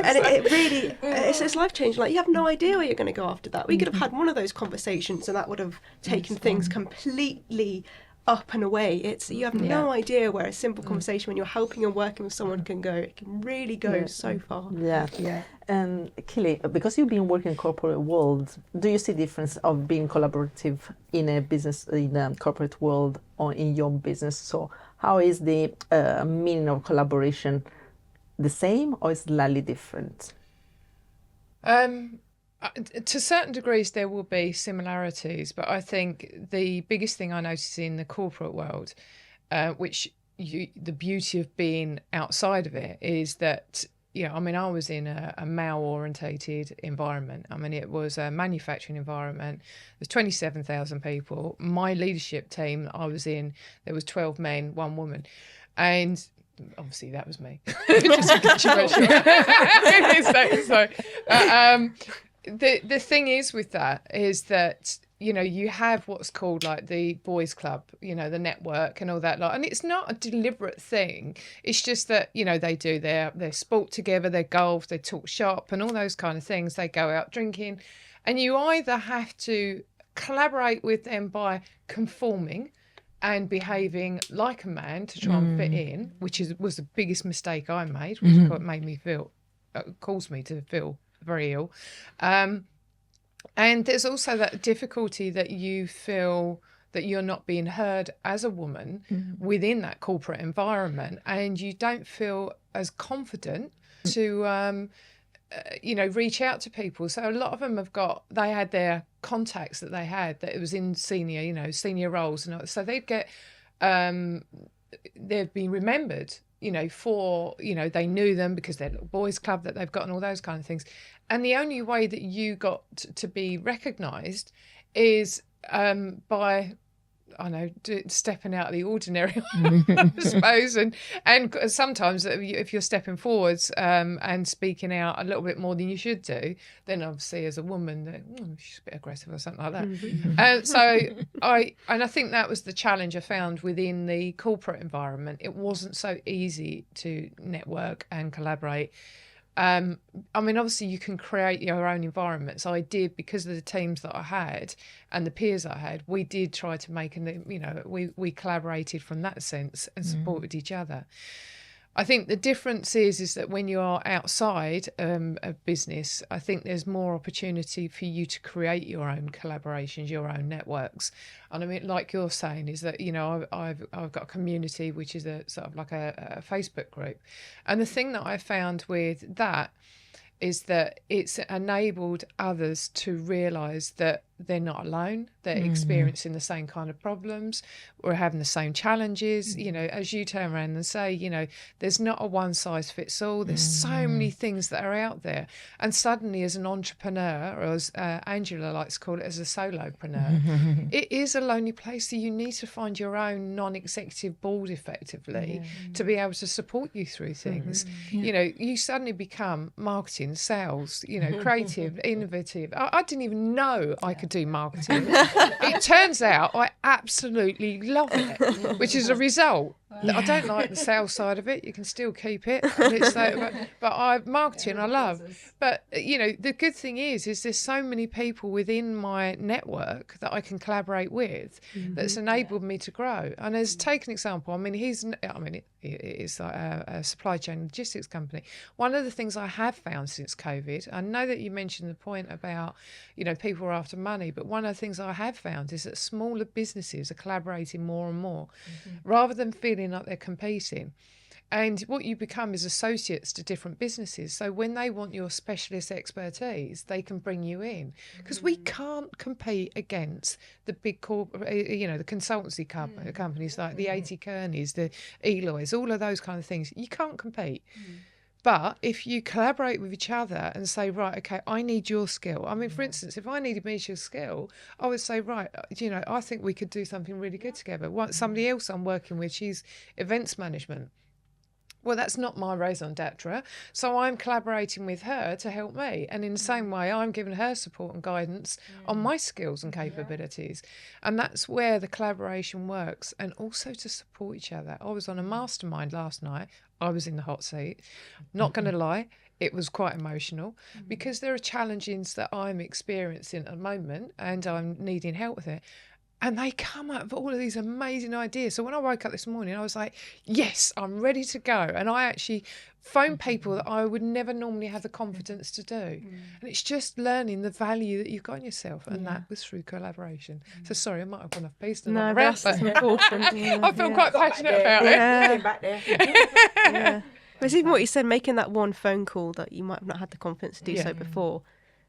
[SPEAKER 2] And it really, it's life changing. Like, you have no idea where you're going to go after that. We could have had one of those conversations, and that would have taken things completely up and away. You have no idea where a simple conversation, when you're helping and working with someone, can go. It can really go so far.
[SPEAKER 6] Yeah. And Keely, because you've been working in corporate world, do you see difference of being collaborative in a business, in a corporate world, or in your business? So how is the meaning of collaboration the same, or is it slightly different?
[SPEAKER 4] To certain degrees, there will be similarities, but I think the biggest thing I notice in the corporate world, the beauty of being outside of it, is that, I was in a male-orientated environment. It was a manufacturing environment. There's 27,000 people. My leadership team I was in, there was 12 men, 1 woman, and obviously that was me. Just to get you the thing is with that is that you have what's called like the boys club, the network and all that and it's not a deliberate thing. It's just that they do their sport together, their golf, they talk shop and all those kind of things. They go out drinking, and you either have to collaborate with them by conforming and behaving like a man to try and fit in, which was the biggest mistake I made, which caused me to feel very ill. And there's also that difficulty that you feel that you're not being heard as a woman within that corporate environment, and you don't feel as confident to reach out to people. So a lot of them they had their contacts that they had, that it was in senior roles, and so they'd get they've been remembered for they knew them because they're little boys club that they've got and all those kind of things. And the only way that you got to be recognised is by stepping out of the ordinary, I suppose, and sometimes if you're stepping forwards and speaking out a little bit more than you should do, then obviously as a woman, she's a bit aggressive or something like that. So I think that was the challenge I found within the corporate environment. It wasn't so easy to network and collaborate. Obviously you can create your own environment. So I did, because of the teams that I had and the peers I had, we did try to make, we collaborated from that sense and supported each other. I think the difference is that when you are outside of business, I think there's more opportunity for you to create your own collaborations, your own networks. And like you're saying, is that, I've got a community, which is a sort of like a Facebook group. And the thing that I found with that is that it's enabled others to realise that they're not alone. They're experiencing the same kind of problems. We're having the same challenges. As you turn around and say, there's not a one size fits all. There's so many things that are out there. And suddenly, as an entrepreneur, or as Angela likes to call it, as a solopreneur, it is a lonely place. So you need to find your own non-executive board effectively to be able to support you through things. You suddenly become marketing, sales, creative, innovative. I didn't even know I could do marketing. It turns out I absolutely love it, which is a result I don't like the sales side of it. You can still keep it. And it's but marketing I love. But the good thing is there's so many people within my network that I can collaborate with that's enabled me to grow. And as take an example, it's like a supply chain logistics company. One of the things I have found since COVID, I know that you mentioned the point about people are after money, but one of the things I have found is that smaller businesses are collaborating more and more, rather than feeling like they're competing. And what you become is associates to different businesses. So when they want your specialist expertise, they can bring you in, because we can't compete against the big the consultancy companies like the A.T. Kearneys, the Eloys, all of those kind of things. You can't compete. But if you collaborate with each other and say, right, okay, I need your skill. I mean, for instance, if I needed Misha's skill, I would say, right, I think we could do something really good together. Somebody else I'm working with, she's events management. Well, that's not my raison d'etre. So I'm collaborating with her to help me. And in the same way, I'm giving her support and guidance on my skills and capabilities. And that's where the collaboration works. And also to support each other. I was on a mastermind last night. I was in the hot seat. Not going to lie, it was quite emotional, because there are challenges that I'm experiencing at the moment and I'm needing help with it. And they come up with all of these amazing ideas. So when I woke up this morning, I was like, yes, I'm ready to go. And I actually phoned people that I would never normally have the confidence to do. And it's just learning the value that you've got in yourself. And that was through collaboration. So sorry, I might have gone off piece.
[SPEAKER 2] No, that's important.
[SPEAKER 4] I feel quite passionate about it.
[SPEAKER 5] Back there.
[SPEAKER 2] Yeah. It's even what you said, making that one phone call that you might have not had the confidence to do so before.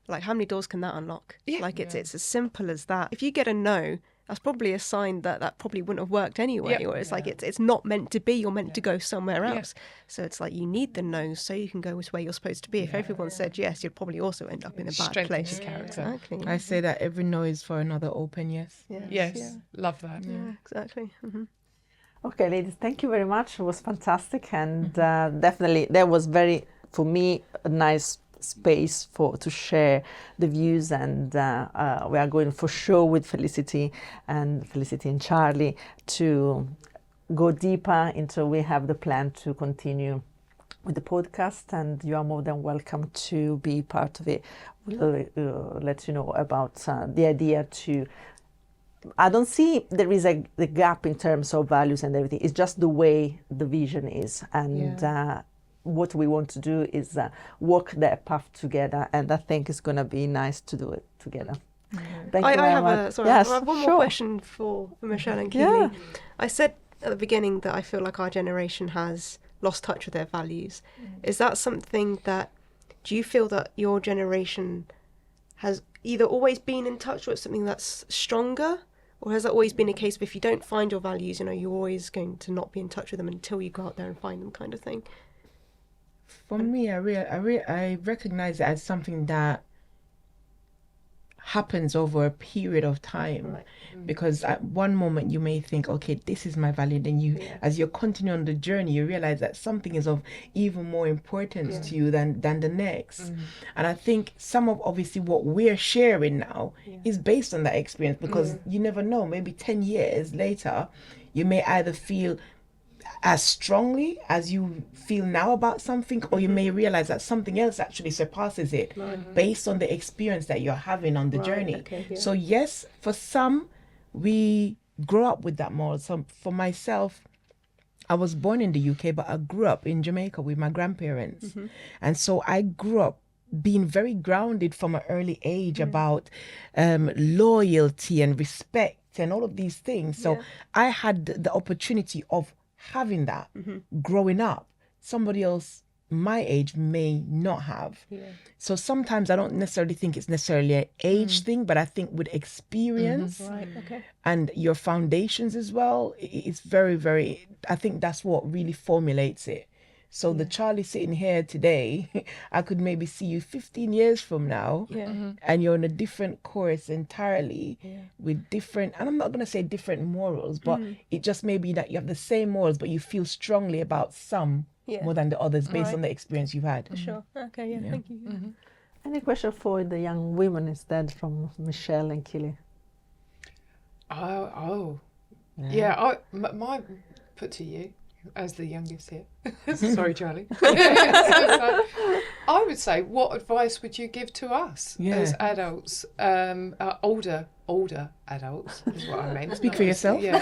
[SPEAKER 2] Like, how many doors can that unlock?
[SPEAKER 4] Yeah.
[SPEAKER 2] Like, it's as simple as that. If you get a no, that's probably a sign that probably wouldn't have worked anyway. Or it's like it's not meant to be. You're meant to go somewhere else. So it's like you need the no's so you can go where you're supposed to be. If everyone said yes, you'd probably also end up in a bad place.
[SPEAKER 4] His character.
[SPEAKER 2] Exactly.
[SPEAKER 5] I say that every no is for another open yes.
[SPEAKER 4] Yes, love that.
[SPEAKER 2] Yeah, exactly.
[SPEAKER 6] Okay, ladies, thank you very much. It was fantastic, and definitely there was for me, a nice space to share the views, and we are going for sure with Felicity and Charlie to go deeper into. We have the plan to continue with the podcast, and you are more than welcome to be part of it. We'll let you know about the idea to. I don't see there is the gap in terms of values and everything. It's just the way the vision is, and what we want to do is walk that path together, and I think it's going to be nice to do it together. Thank you very much.
[SPEAKER 2] I have one more question for Michelle and Keely. I said at the beginning that I feel like our generation has lost touch with their values. Is that something that, do you feel that your generation has either always been in touch with something that's stronger, or has that always been a case of if you don't find your values, you're always going to not be in touch with them until you go out there and find them, kind of thing?
[SPEAKER 5] For me, I recognize it as something that happens over a period of time, because at one moment you may think, okay, this is my value, then as you're continuing on the journey, you realize that something is of even more importance to you than the next. And I think some of obviously what we're sharing now is based on that experience, because you never know, maybe 10 years later you may either feel as strongly as you feel now about something, or you may realize that something else actually surpasses it based on the experience that you're having on the journey. So yes, for some, we grow up with that moral. So for myself, I was born in the UK, but I grew up in Jamaica with my grandparents. And so I grew up being very grounded from an early age about loyalty and respect and all of these things. So I had the opportunity of having that growing up. Somebody else my age may not have. So sometimes I don't necessarily think it's necessarily an age thing, but I think with experience and your foundations as well, it's very, very, I think that's what really formulates it. So the Charlie sitting here today, I could maybe see you 15 years from now, and you're on a different course entirely with different, and I'm not going to say different morals, but it just may be that you have the same morals, but you feel strongly about some more than the others based on the experience you've had.
[SPEAKER 2] For sure. Okay, thank you.
[SPEAKER 6] Any question for the young women instead from Michelle and Keely?
[SPEAKER 4] My put to you, as the youngest here, sorry, Charlie. So, I would say, what advice would you give to us as adults, older adults, is what I meant.
[SPEAKER 5] Speak for yourself.
[SPEAKER 4] Yeah.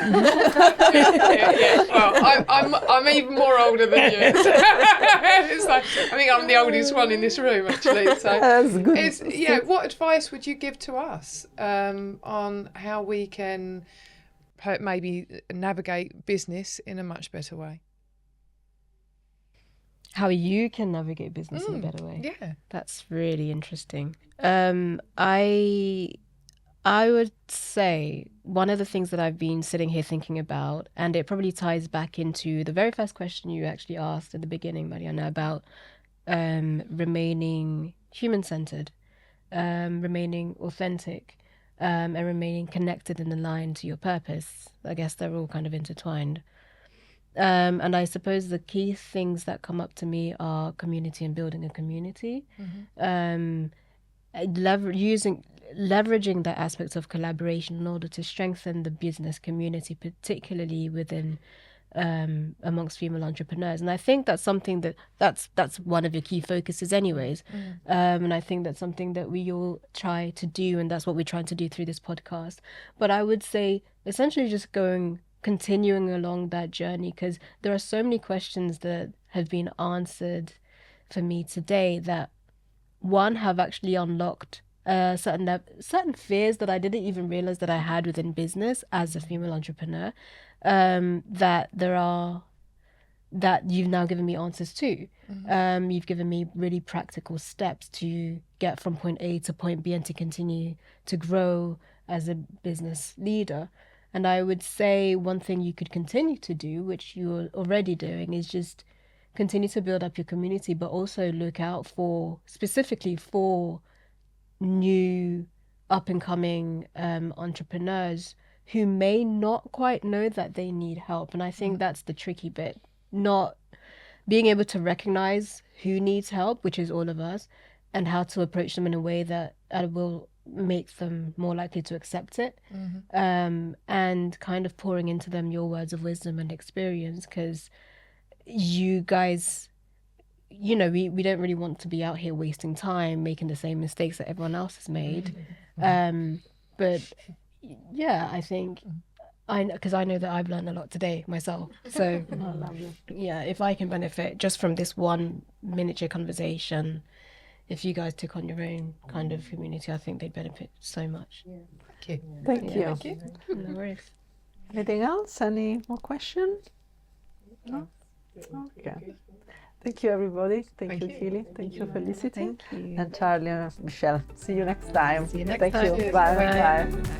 [SPEAKER 4] Yeah. Well, I'm even more older than you. It's like, I think I'm the oldest one in this room, actually. So
[SPEAKER 6] That's good.
[SPEAKER 4] what advice would you give to us on how we can maybe navigate business in a much better way?
[SPEAKER 3] How you can navigate business in a better way.
[SPEAKER 4] Yeah.
[SPEAKER 3] That's really interesting. I would say one of the things that I've been sitting here thinking about, and it probably ties back into the very first question you actually asked at the beginning, Mariana, about remaining human-centered, remaining authentic, and remaining connected and aligned to your purpose. I guess they're all kind of intertwined. And I suppose the key things that come up to me are community and building a community. Leveraging that aspect of collaboration in order to strengthen the business community, particularly within amongst female entrepreneurs. And I think that's something that's one of your key focuses anyways. And I think that's something that we all try to do, and that's what we're trying to do through this podcast. But I would say essentially just continuing along that journey, because there are so many questions that have been answered for me today that have actually unlocked certain fears that I didn't even realize that I had within business as a female entrepreneur, that you've now given me answers to. You've given me really practical steps to get from point A to point B and to continue to grow as a business leader. And I would say one thing you could continue to do, which you're already doing, is just continue to build up your community, but also look out specifically for new up-and-coming entrepreneurs who may not quite know that they need help. And I think that's the tricky bit, not being able to recognize who needs help, which is all of us, and how to approach them in a way that will make them more likely to accept it, and kind of pouring into them your words of wisdom and experience, because you guys, we don't really want to be out here wasting time making the same mistakes that everyone else has made. But yeah, I think because I know that I've learned a lot today myself, so yeah, if I can benefit just from this one miniature conversation, if you guys took on your own kind of community, I think they'd benefit so much.
[SPEAKER 6] Thank you.
[SPEAKER 3] No worries.
[SPEAKER 6] Anything else? Any more questions? No? Okay. Thank you, everybody. Thank you, Keely. Thank you, Felicity.
[SPEAKER 3] Thank you.
[SPEAKER 6] And Charlie and Michelle. See you next time.
[SPEAKER 3] See you next
[SPEAKER 6] Thank
[SPEAKER 3] time.
[SPEAKER 6] you. Bye.
[SPEAKER 3] Bye.
[SPEAKER 6] Bye.